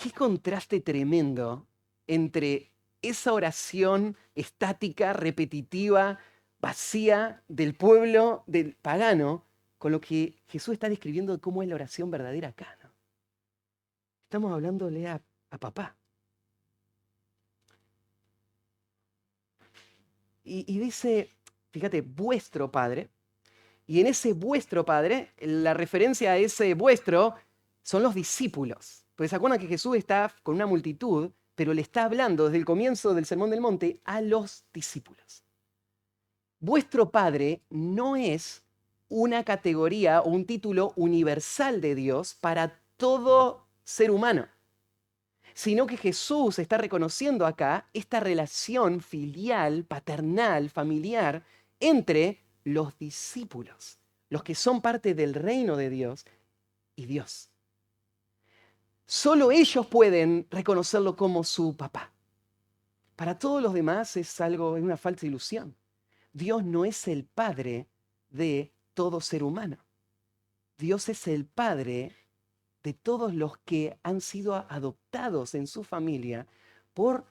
qué contraste tremendo entre esa oración estática, repetitiva, vacía del pueblo del pagano, con lo que Jesús está describiendo de cómo es la oración verdadera acá, ¿no? Estamos hablándole a papá. Y dice, fíjate, vuestro Padre. Y en ese vuestro Padre, la referencia a ese vuestro son los discípulos. Porque se acuerdan que Jesús está con una multitud, pero le está hablando desde el comienzo del Sermón del Monte a los discípulos. Vuestro Padre no es una categoría o un título universal de Dios para todo ser humano, sino que Jesús está reconociendo acá esta relación filial, paternal, familiar entre los discípulos, los que son parte del reino de Dios y Dios. Solo ellos pueden reconocerlo como su papá. Para todos los demás es una falsa ilusión. Dios no es el padre de todo ser humano. Dios es el padre de todos los que han sido adoptados en su familia por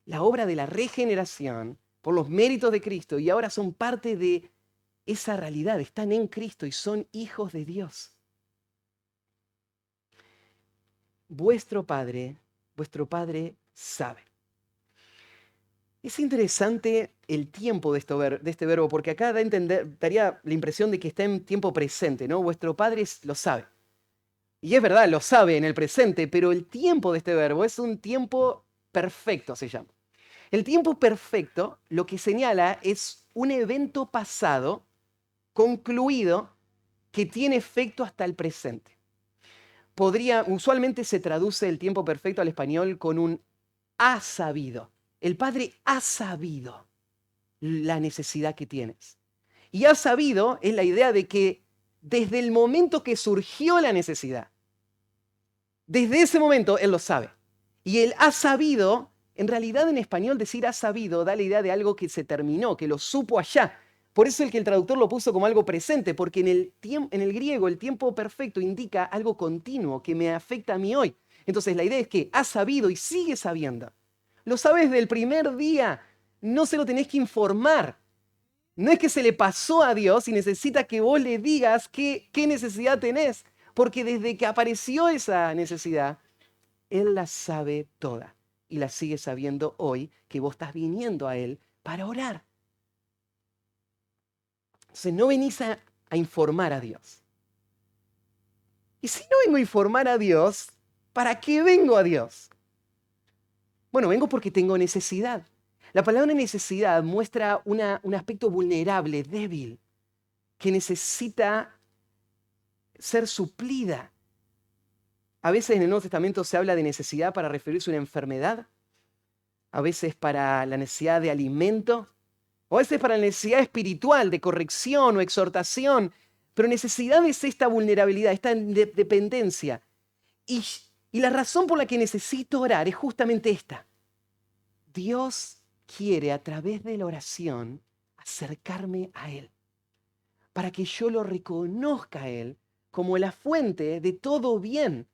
la obra de la regeneración, por los méritos de Cristo, y ahora son parte de esa realidad, están en Cristo y son hijos de Dios. Vuestro Padre sabe. Es interesante el tiempo de este verbo, porque acá daría la impresión de que está en tiempo presente, ¿no? Vuestro Padre lo sabe. Y es verdad, lo sabe en el presente, pero el tiempo de este verbo es un tiempo perfecto, se llama. El tiempo perfecto lo que señala es un evento pasado, concluido, que tiene efecto hasta el presente. Usualmente se traduce el tiempo perfecto al español con un ha sabido. El Padre ha sabido la necesidad que tienes. Y ha sabido es la idea de que desde el momento que surgió la necesidad, desde ese momento Él lo sabe. Y Él ha sabido, en realidad en español decir ha sabido da la idea de algo que se terminó, que lo supo allá. Por eso el traductor lo puso como algo presente, porque en el griego el tiempo perfecto indica algo continuo que me afecta a mí hoy. Entonces la idea es que ha sabido y sigue sabiendo. Lo sabes desde el primer día, no se lo tenés que informar. No es que se le pasó a Dios y necesita que vos le digas qué necesidad tenés, porque desde que apareció esa necesidad, Él la sabe toda y la sigue sabiendo hoy que vos estás viniendo a Él para orar. Entonces no venís a informar a Dios. Y si no vengo a informar a Dios, ¿para qué vengo a Dios? Bueno, vengo porque tengo necesidad. La palabra necesidad muestra un aspecto vulnerable, débil, que necesita ser suplida. A veces en el Nuevo Testamento se habla de necesidad para referirse a una enfermedad, a veces para la necesidad de alimento, o a veces para la necesidad espiritual, de corrección o exhortación. Pero necesidad es esta vulnerabilidad, esta dependencia. Y la razón por la que necesito orar es justamente esta. Dios quiere a través de la oración acercarme a Él, para que yo lo reconozca a Él como la fuente de todo bien,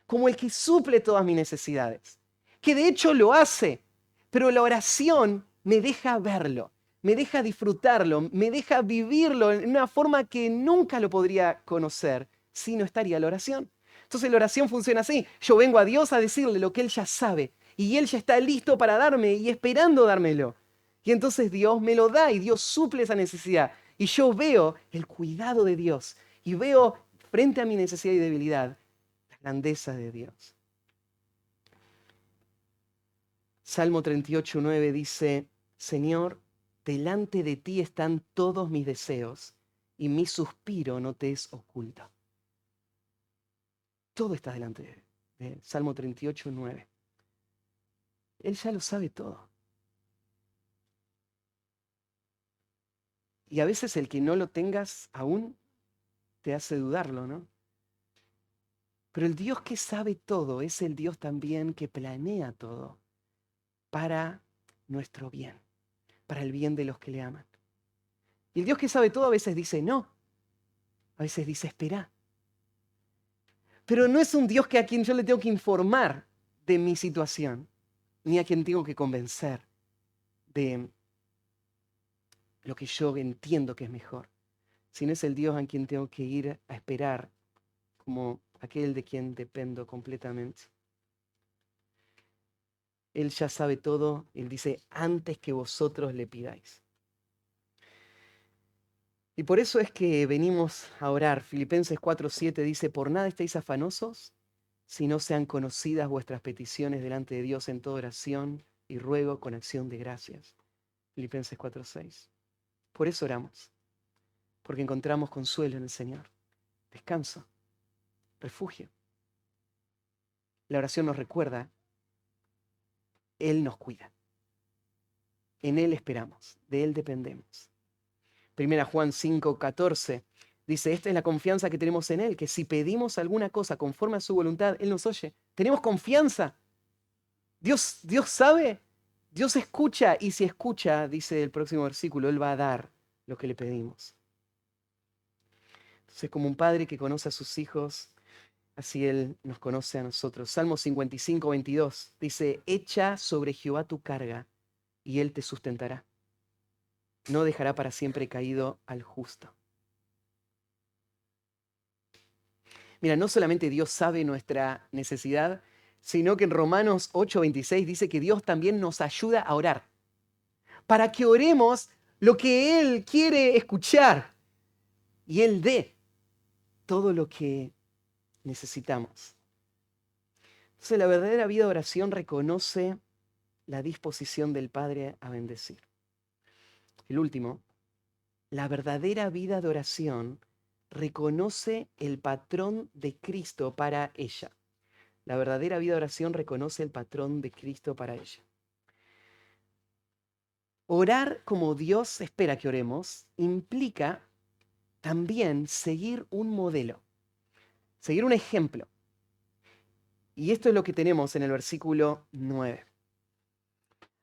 como el que suple todas mis necesidades, que de hecho lo hace, pero la oración me deja verlo, me deja disfrutarlo, me deja vivirlo en una forma que nunca lo podría conocer si no estaría la oración. Entonces la oración funciona así, yo vengo a Dios a decirle lo que Él ya sabe, y Él ya está listo para darme y esperando dármelo. Y entonces Dios me lo da y Dios suple esa necesidad. Y yo veo el cuidado de Dios y veo frente a mi necesidad y debilidad la grandeza de Dios. Salmo 38:9 dice, Señor, delante de ti están todos mis deseos y mi suspiro no te es oculto. Todo está delante de Salmo 38:9. Él ya lo sabe todo. Y a veces el que no lo tengas aún te hace dudarlo, ¿no? Pero el Dios que sabe todo es el Dios también que planea todo para nuestro bien, para el bien de los que le aman. Y el Dios que sabe todo a veces dice no, a veces dice espera. Pero no es un Dios a quien yo le tengo que informar de mi situación, ni a quien tengo que convencer de lo que yo entiendo que es mejor, sino es el Dios a quien tengo que ir a esperar como aquel de quien dependo completamente. Él ya sabe todo, Él dice, antes que vosotros le pidáis. Y por eso es que venimos a orar. Filipenses 4:7 dice, por nada estéis afanosos, si no sean conocidas vuestras peticiones delante de Dios en toda oración y ruego con acción de gracias. Filipenses 4:6. Por eso oramos, porque encontramos consuelo en el Señor, descanso, refugio. La oración nos recuerda, Él nos cuida. En Él esperamos, de Él dependemos. 1 Juan 5:14 dice, esta es la confianza que tenemos en Él, que si pedimos alguna cosa conforme a su voluntad, Él nos oye. Tenemos confianza. Dios sabe, Dios escucha, y si escucha, dice el próximo versículo, Él va a dar lo que le pedimos. Entonces, como un padre que conoce a sus hijos, así Él nos conoce a nosotros. Salmo 55:22 dice, echa sobre Jehová tu carga, y Él te sustentará. No dejará para siempre caído al justo. Mira, no solamente Dios sabe nuestra necesidad, sino que en Romanos 8:26 dice que Dios también nos ayuda a orar, para que oremos lo que Él quiere escuchar y Él dé todo lo que necesitamos. Entonces, la verdadera vida de oración reconoce la disposición del Padre a bendecir. El último, la verdadera vida de oración reconoce el patrón de Cristo para ella. La verdadera vida de oración reconoce el patrón de Cristo para ella. Orar como Dios espera que oremos implica también seguir un modelo, seguir un ejemplo. Y esto es lo que tenemos en el versículo 9.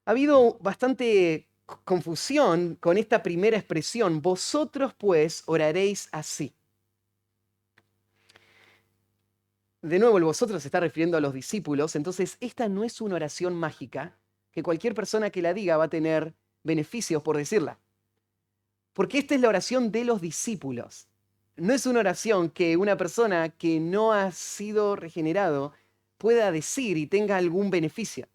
Ha habido bastante confusión con esta primera expresión, vosotros pues oraréis así. De nuevo, el vosotros se está refiriendo a los discípulos, entonces esta no es una oración mágica que cualquier persona que la diga va a tener beneficios por decirla. Porque esta es la oración de los discípulos. No es una oración que una persona que no ha sido regenerado pueda decir y tenga algún beneficio.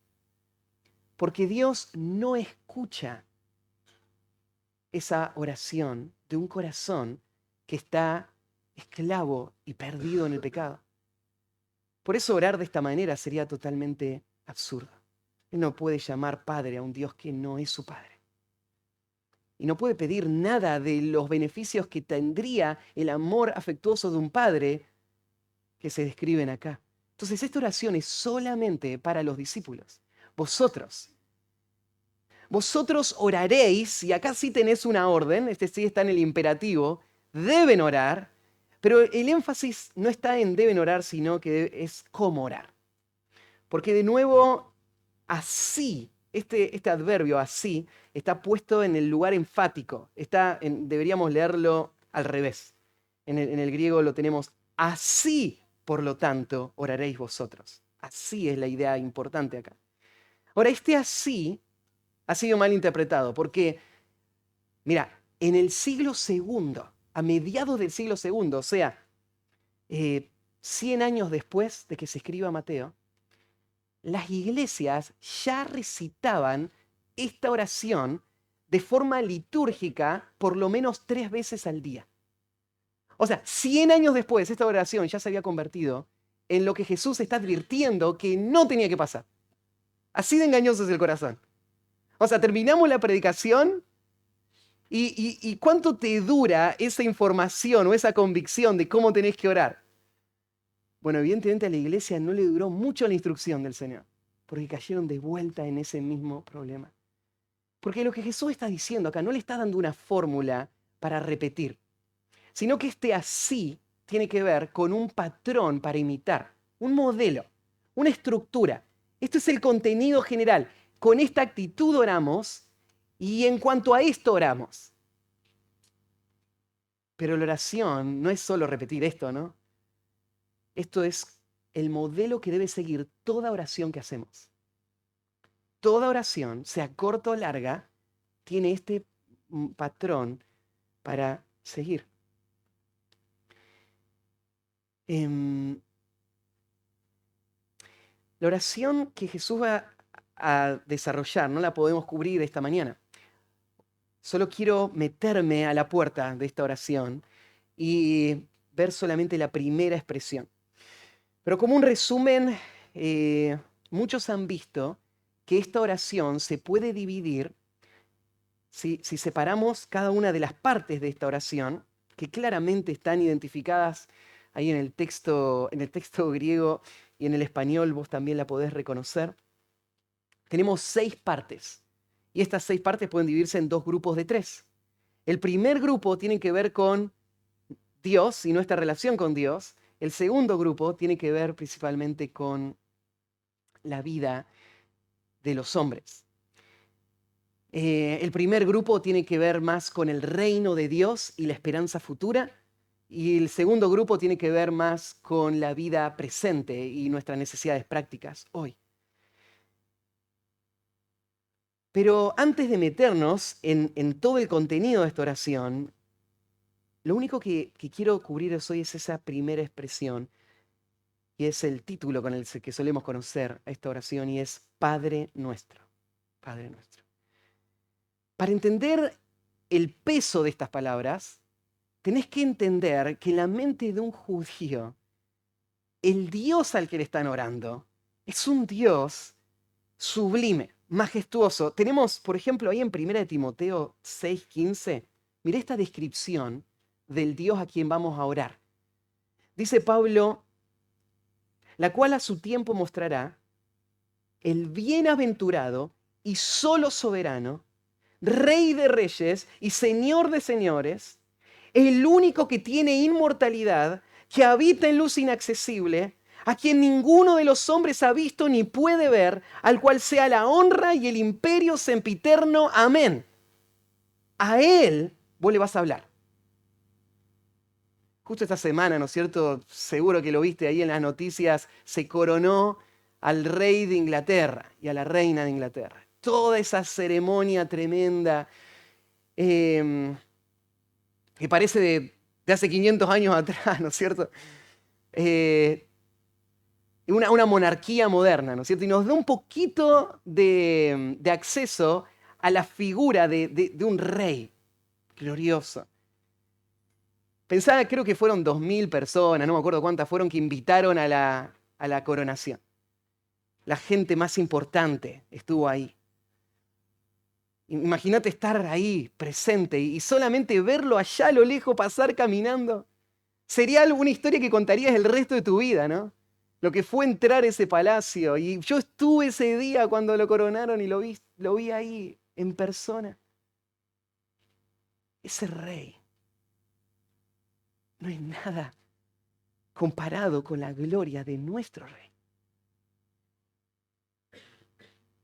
Porque Dios no escucha esa oración de un corazón que está esclavo y perdido en el pecado. Por eso orar de esta manera sería totalmente absurdo. Él no puede llamar Padre a un Dios que no es su Padre. Y no puede pedir nada de los beneficios que tendría el amor afectuoso de un padre que se describen acá. Entonces, esta oración es solamente para los discípulos. Vosotros oraréis, y acá sí tenés una orden, este sí está en el imperativo, deben orar, pero el énfasis no está en deben orar, sino que es cómo orar. Porque de nuevo, así, este adverbio así, está puesto en el lugar enfático. Deberíamos leerlo al revés. En el griego lo tenemos así, por lo tanto, oraréis vosotros. Así es la idea importante acá. Ahora, este así ha sido mal interpretado porque, mira, en el siglo segundo, a mediados del siglo segundo, o sea, 100 años después de que se escriba Mateo, las iglesias ya recitaban esta oración de forma litúrgica por lo menos 3 veces al día. O sea, 100 años después, esta oración ya se había convertido en lo que Jesús está advirtiendo que no tenía que pasar. Así de engañoso es el corazón. O sea, terminamos la predicación y ¿cuánto te dura esa información o esa convicción de cómo tenés que orar? Bueno, evidentemente a la iglesia no le duró mucho la instrucción del Señor, porque cayeron de vuelta en ese mismo problema. Porque lo que Jesús está diciendo acá no le está dando una fórmula para repetir, sino que este así tiene que ver con un patrón para imitar, un modelo, una estructura. Esto es el contenido general. Con esta actitud oramos y en cuanto a esto oramos. Pero la oración no es solo repetir esto, ¿no? Esto es el modelo que debe seguir toda oración que hacemos. Toda oración, sea corta o larga, tiene este patrón para seguir. La oración que Jesús va a desarrollar no la podemos cubrir esta mañana. Solo quiero meterme a la puerta de esta oración y ver solamente la primera expresión. Pero como un resumen, muchos han visto que esta oración se puede dividir si separamos cada una de las partes de esta oración, que claramente están identificadas ahí en el texto griego y en el español vos también la podés reconocer. Tenemos 6 partes y estas 6 partes pueden dividirse en 2 grupos de 3. El primer grupo tiene que ver con Dios y nuestra relación con Dios. El segundo grupo tiene que ver principalmente con la vida de los hombres. El primer grupo tiene que ver más con el reino de Dios y la esperanza futura. Y el segundo grupo tiene que ver más con la vida presente y nuestras necesidades prácticas hoy. Pero antes de meternos en todo el contenido de esta oración, lo único que quiero cubrir hoy es esa primera expresión, y es el título con el que solemos conocer a esta oración, y es Padre Nuestro. Padre Nuestro. Para entender el peso de estas palabras, tenés que entender que en la mente de un judío, el Dios al que le están orando es un Dios sublime, majestuoso. Tenemos, por ejemplo, ahí en 1 Timoteo 6:15, mirá esta descripción del Dios a quien vamos a orar. Dice Pablo, la cual a su tiempo mostrará el bienaventurado y solo soberano, Rey de reyes y Señor de señores, el único que tiene inmortalidad, que habita en luz inaccesible, a quien ninguno de los hombres ha visto ni puede ver, al cual sea la honra y el imperio sempiterno. Amén. A Él vos le vas a hablar. Justo esta semana, ¿no es cierto? Seguro que lo viste ahí en las noticias, se coronó al rey de Inglaterra y a la reina de Inglaterra. Toda esa ceremonia tremenda que parece de hace 500 años atrás, ¿no es cierto? Una monarquía moderna, ¿no es cierto? Y nos da un poquito de acceso a la figura de un rey glorioso. Pensaba, creo que fueron 2000 personas, no me acuerdo cuántas fueron, que invitaron a la coronación. La gente más importante estuvo ahí. Imagínate estar ahí, presente, y solamente verlo allá a lo lejos pasar caminando. Sería una historia que contarías el resto de tu vida, ¿no? Lo que fue entrar a ese palacio. Y yo estuve ese día cuando lo coronaron y lo vi ahí en persona. Ese rey no es nada comparado con la gloria de nuestro rey.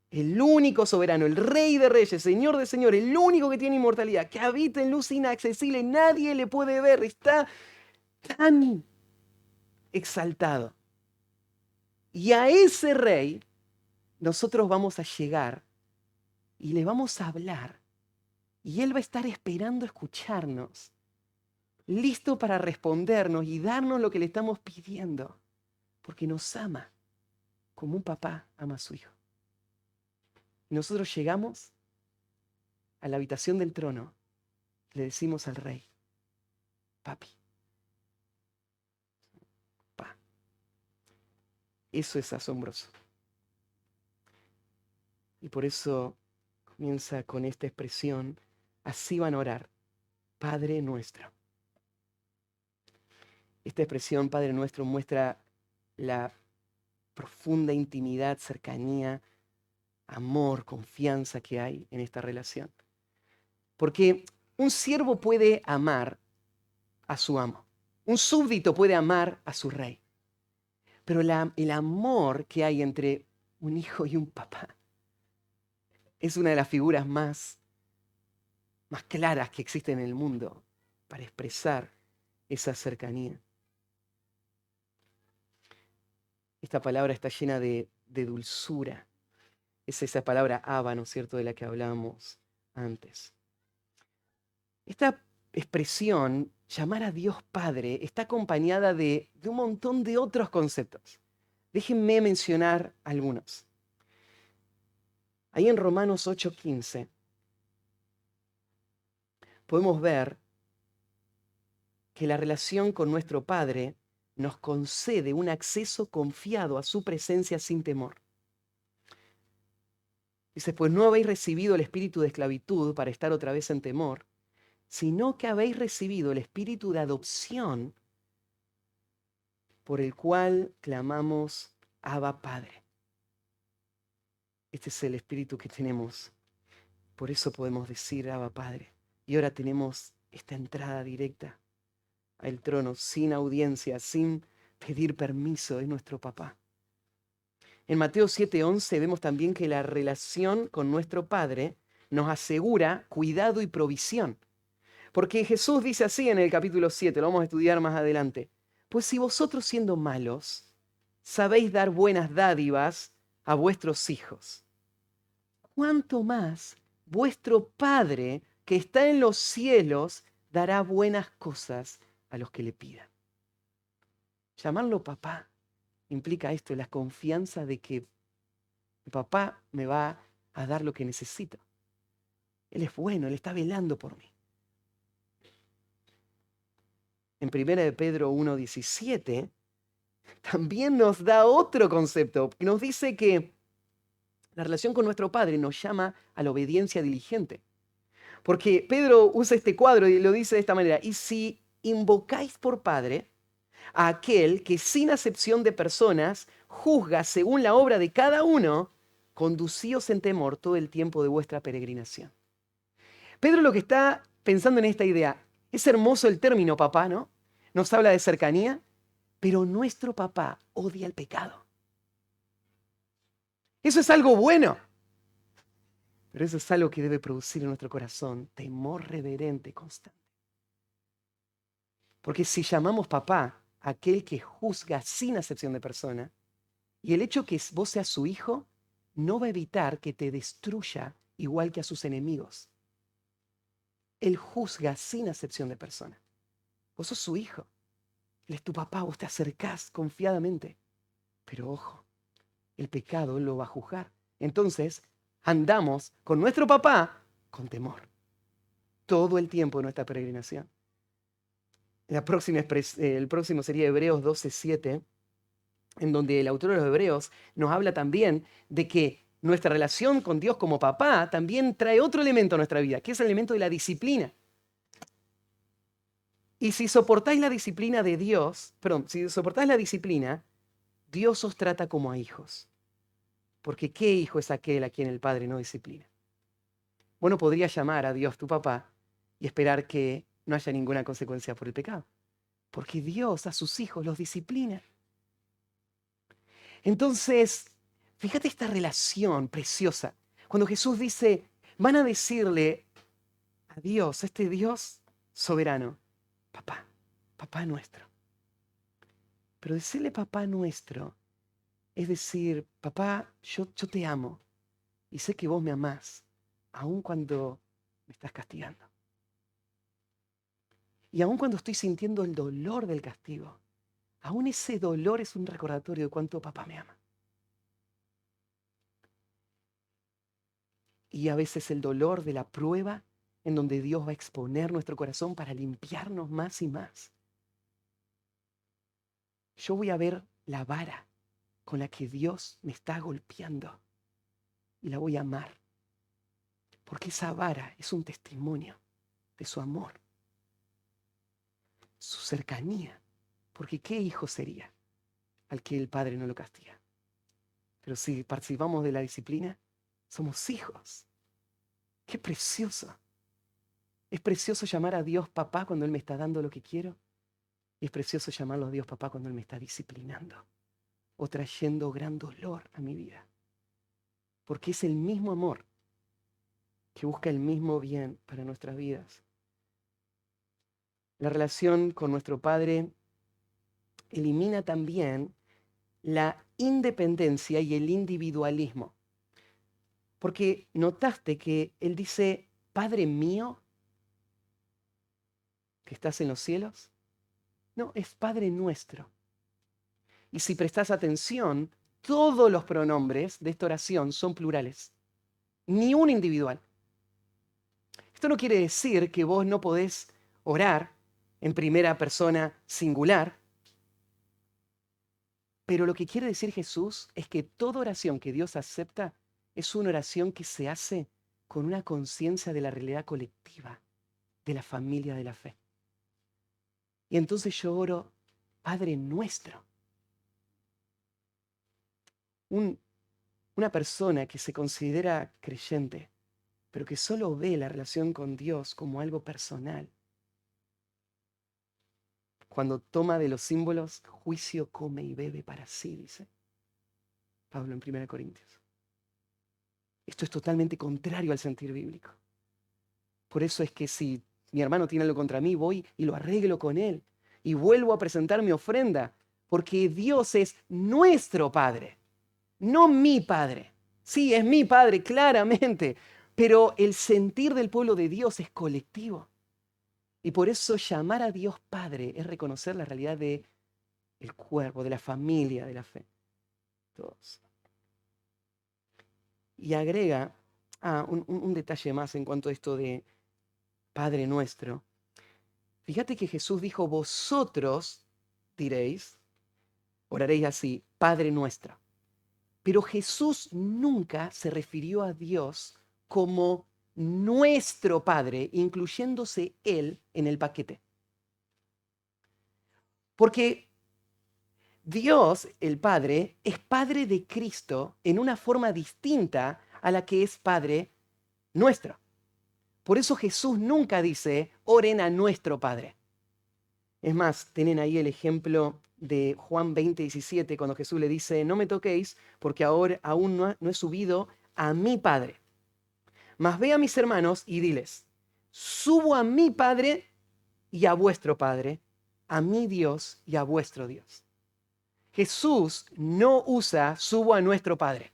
El único soberano, el Rey de reyes, Señor de señores, el único que tiene inmortalidad, que habita en luz inaccesible, nadie le puede ver, está tan exaltado. Y a ese rey nosotros vamos a llegar y le vamos a hablar y él va a estar esperando escucharnos, listo para respondernos y darnos lo que le estamos pidiendo, porque nos ama como un papá ama a su hijo. Y nosotros llegamos a la habitación del trono, le decimos al rey, papi, pa. Eso es asombroso. Y por eso comienza con esta expresión, así van a orar, Padre nuestro. Esta expresión, Padre nuestro, muestra la profunda intimidad, cercanía, amor, confianza que hay en esta relación. Porque un siervo puede amar a su amo, un súbdito puede amar a su rey, pero el amor que hay entre un hijo y un papá es una de las figuras más claras que existen en el mundo para expresar esa cercanía. Esta palabra está llena de dulzura. Es esa palabra Abba, ¿no es cierto?, de la que hablábamos antes. Esta expresión, llamar a Dios Padre, está acompañada de un montón de otros conceptos. Déjenme mencionar algunos. Ahí en Romanos 8:15 podemos ver que la relación con nuestro Padre nos concede un acceso confiado a su presencia sin temor. Dice, pues no habéis recibido el espíritu de esclavitud para estar otra vez en temor, sino que habéis recibido el espíritu de adopción por el cual clamamos Abba Padre. Este es el espíritu que tenemos. Por eso podemos decir Abba Padre. Y ahora tenemos esta entrada directa al trono, sin audiencia, sin pedir permiso, es nuestro papá. En Mateo 7:11 vemos también que la relación con nuestro Padre nos asegura cuidado y provisión. Porque Jesús dice así en el capítulo 7, lo vamos a estudiar más adelante. Pues si vosotros siendo malos, sabéis dar buenas dádivas a vuestros hijos, ¿cuánto más vuestro Padre que está en los cielos dará buenas cosas a los que le pidan? Llamarlo papá implica esto, la confianza de que mi papá me va a dar lo que necesito. Él es bueno, Él está velando por mí. En 1 de Pedro 1:17 también nos da otro concepto. Nos dice que la relación con nuestro Padre nos llama a la obediencia diligente. Porque Pedro usa este cuadro y lo dice de esta manera. Y si invocáis por Padre a aquel que sin acepción de personas juzga según la obra de cada uno, conducíos en temor todo el tiempo de vuestra peregrinación. Pedro lo que está pensando en esta idea, es hermoso el término papá, ¿no? Nos habla de cercanía, pero nuestro papá odia el pecado. Eso es algo bueno, pero eso es algo que debe producir en nuestro corazón temor reverente constante. Porque si llamamos papá a aquel que juzga sin acepción de persona, y el hecho que vos seas su hijo no va a evitar que te destruya igual que a sus enemigos. Él juzga sin acepción de persona. Vos sos su hijo. Él es tu papá, vos te acercás confiadamente. Pero ojo, el pecado Él lo va a juzgar. Entonces, andamos con nuestro papá con temor. Todo el tiempo de nuestra peregrinación. El próximo sería Hebreos 12:7, en donde el autor de los Hebreos nos habla también de que nuestra relación con Dios como papá también trae otro elemento a nuestra vida, que es el elemento de la disciplina. Y si soportáis la disciplina de Dios, si soportáis la disciplina, Dios os trata como a hijos. Porque ¿qué hijo es aquel a quien el Padre no disciplina? Bueno, podría llamar a Dios tu papá y esperar que no haya ninguna consecuencia por el pecado. Porque Dios a sus hijos los disciplina. Entonces, fíjate esta relación preciosa. Cuando Jesús dice, van a decirle a Dios, este Dios soberano, papá, papá nuestro. Pero decirle papá nuestro es decir, papá, yo te amo y sé que vos me amás, aun cuando me estás castigando. Y aun cuando estoy sintiendo el dolor del castigo, aun ese dolor es un recordatorio de cuánto papá me ama. Y a veces el dolor de la prueba en donde Dios va a exponer nuestro corazón para limpiarnos más y más. Yo voy a ver la vara con la que Dios me está golpeando y la voy a amar. Porque esa vara es un testimonio de su amor, su cercanía. Porque ¿qué hijo sería al que el padre no lo castiga? Pero si participamos de la disciplina, somos hijos. ¡Qué precioso! Es precioso llamar a Dios papá cuando Él me está dando lo que quiero. Y es precioso llamarlo a Dios papá cuando Él me está disciplinando o trayendo gran dolor a mi vida. Porque es el mismo amor que busca el mismo bien para nuestras vidas. La relación con nuestro Padre elimina también la independencia y el individualismo. Porque notaste que él dice, Padre mío, que estás en los cielos. No, es Padre nuestro. Y si prestás atención, todos los pronombres de esta oración son plurales, ni un individual. Esto no quiere decir que vos no podés orar en primera persona singular, pero lo que quiere decir Jesús es que toda oración que Dios acepta es una oración que se hace con una conciencia de la realidad colectiva, de la familia de la fe. Y entonces yo oro, Padre nuestro. Una persona que se considera creyente, pero que solo ve la relación con Dios como algo personal, cuando toma de los símbolos, juicio come y bebe para sí, dice Pablo en 1 Corintios. Esto es totalmente contrario al sentir bíblico. Por eso es que si mi hermano tiene algo contra mí, voy y lo arreglo con él. Y vuelvo a presentar mi ofrenda, porque Dios es nuestro Padre, no mi Padre. Sí, es mi Padre, claramente, pero el sentir del pueblo de Dios es colectivo. Y por eso llamar a Dios Padre es reconocer la realidad del cuerpo, de la familia, de la fe. Todos. Y agrega un detalle más en cuanto a esto de Padre nuestro. Fíjate que Jesús dijo, vosotros diréis, oraréis así, Padre nuestro. Pero Jesús nunca se refirió a Dios como nuestro Padre, incluyéndose Él en el paquete. Porque Dios, el Padre, es Padre de Cristo en una forma distinta a la que es Padre nuestro. Por eso Jesús nunca dice, oren a nuestro Padre. Es más, tienen ahí el ejemplo de Juan 20:17, cuando Jesús le dice, no me toquéis porque ahora aún no he subido a mi Padre. Mas ve a mis hermanos y diles, subo a mi Padre y a vuestro Padre, a mi Dios y a vuestro Dios. Jesús no usa subo a nuestro Padre,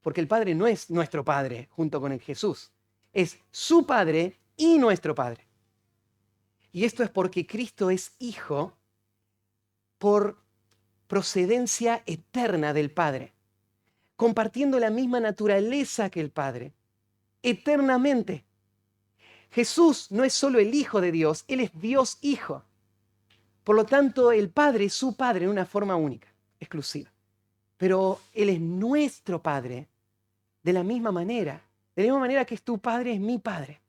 porque el Padre no es nuestro Padre junto con el Jesús, es su Padre y nuestro Padre. Y esto es porque Cristo es Hijo por procedencia eterna del Padre, compartiendo la misma naturaleza que el Padre, eternamente. Jesús no es solo el Hijo de Dios, Él es Dios Hijo. Por lo tanto, el Padre es su Padre en una forma única, exclusiva. Pero Él es nuestro Padre de la misma manera que es tu Padre, es mi Padre.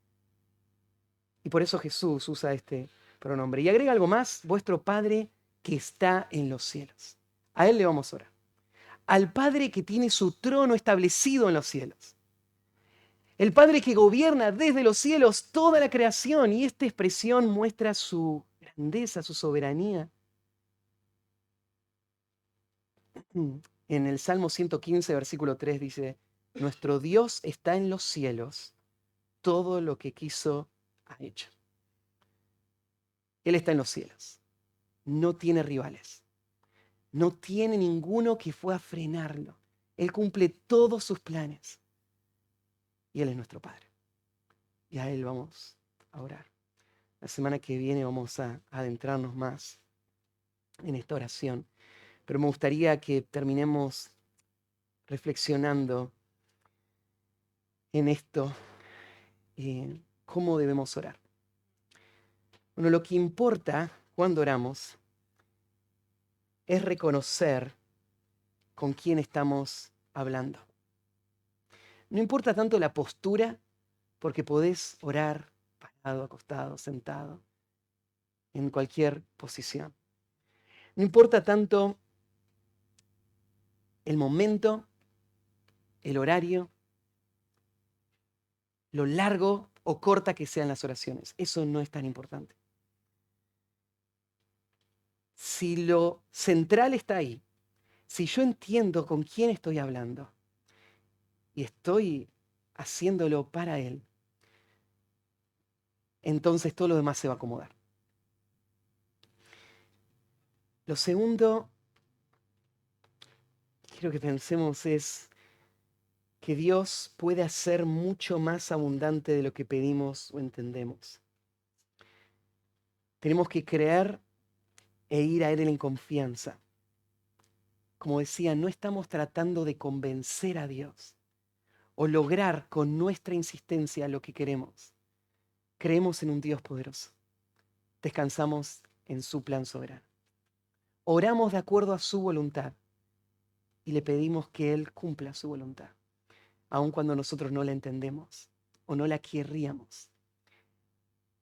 Y por eso Jesús usa este pronombre. Y agrega algo más, vuestro Padre que está en los cielos. A Él le vamos a orar. Al Padre que tiene su trono establecido en los cielos. El Padre que gobierna desde los cielos toda la creación, y esta expresión muestra su grandeza, su soberanía. En el Salmo 115, versículo 3 dice, nuestro Dios está en los cielos, todo lo que quiso ha hecho. Él está en los cielos, no tiene rivales, no tiene ninguno que pueda frenarlo. Él cumple todos sus planes y Él es nuestro Padre. Y a Él vamos a orar. La semana que viene vamos a adentrarnos más en esta oración, pero me gustaría que terminemos reflexionando en esto, cómo debemos orar. Bueno, lo que importa cuando oramos es reconocer con quién estamos hablando. No importa tanto la postura, porque podés orar parado, acostado, sentado, en cualquier posición. No importa tanto el momento, el horario, lo largo o corta que sean las oraciones. Eso no es tan importante. Si lo central está ahí, si yo entiendo con quién estoy hablando y estoy haciéndolo para Él, entonces todo lo demás se va a acomodar. Lo segundo quiero que pensemos es que Dios puede hacer mucho más abundante de lo que pedimos o entendemos. Tenemos que creer e ir a Él en confianza. Como decía, no estamos tratando de convencer a Dios o lograr con nuestra insistencia lo que queremos. Creemos en un Dios poderoso. Descansamos en su plan soberano. Oramos de acuerdo a su voluntad y le pedimos que Él cumpla su voluntad, aun cuando nosotros no la entendemos o no la querríamos.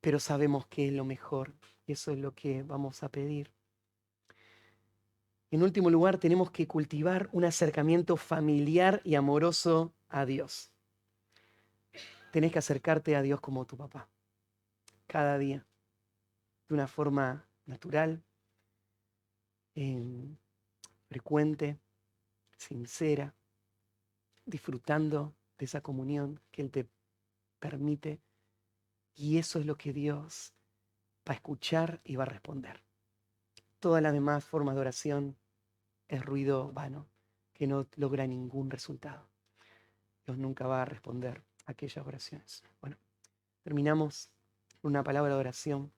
Pero sabemos que es lo mejor y eso es lo que vamos a pedir. En último lugar, tenemos que cultivar un acercamiento familiar y amoroso a Dios. Tenés que acercarte a Dios como tu papá, cada día, de una forma natural, frecuente, sincera, disfrutando de esa comunión que Él te permite. Y eso es lo que Dios va a escuchar y va a responder. Todas las demás formas de oración es ruido vano, que no logra ningún resultado. Dios nunca va a responder a aquellas oraciones. Bueno, terminamos con una palabra de oración.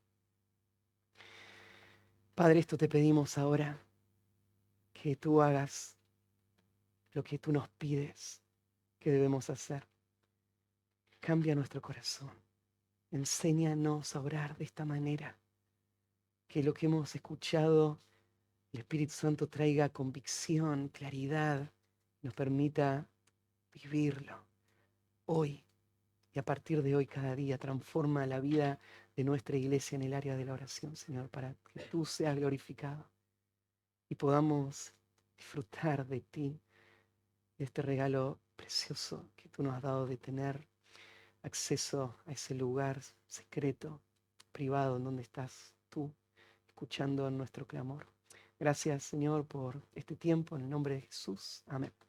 Padre, esto te pedimos ahora, que tú hagas lo que tú nos pides que debemos hacer. Cambia nuestro corazón. Enséñanos a orar de esta manera. Que lo que hemos escuchado, el Espíritu Santo traiga convicción, claridad, nos permita vivirlo hoy. Y a partir de hoy, cada día, transforma la vida de nuestra iglesia en el área de la oración, Señor, para que tú seas glorificado y podamos disfrutar de ti, de este regalo precioso que tú nos has dado de tener acceso a ese lugar secreto, privado, en donde estás tú, escuchando nuestro clamor. Gracias, Señor, por este tiempo. En el nombre de Jesús. Amén.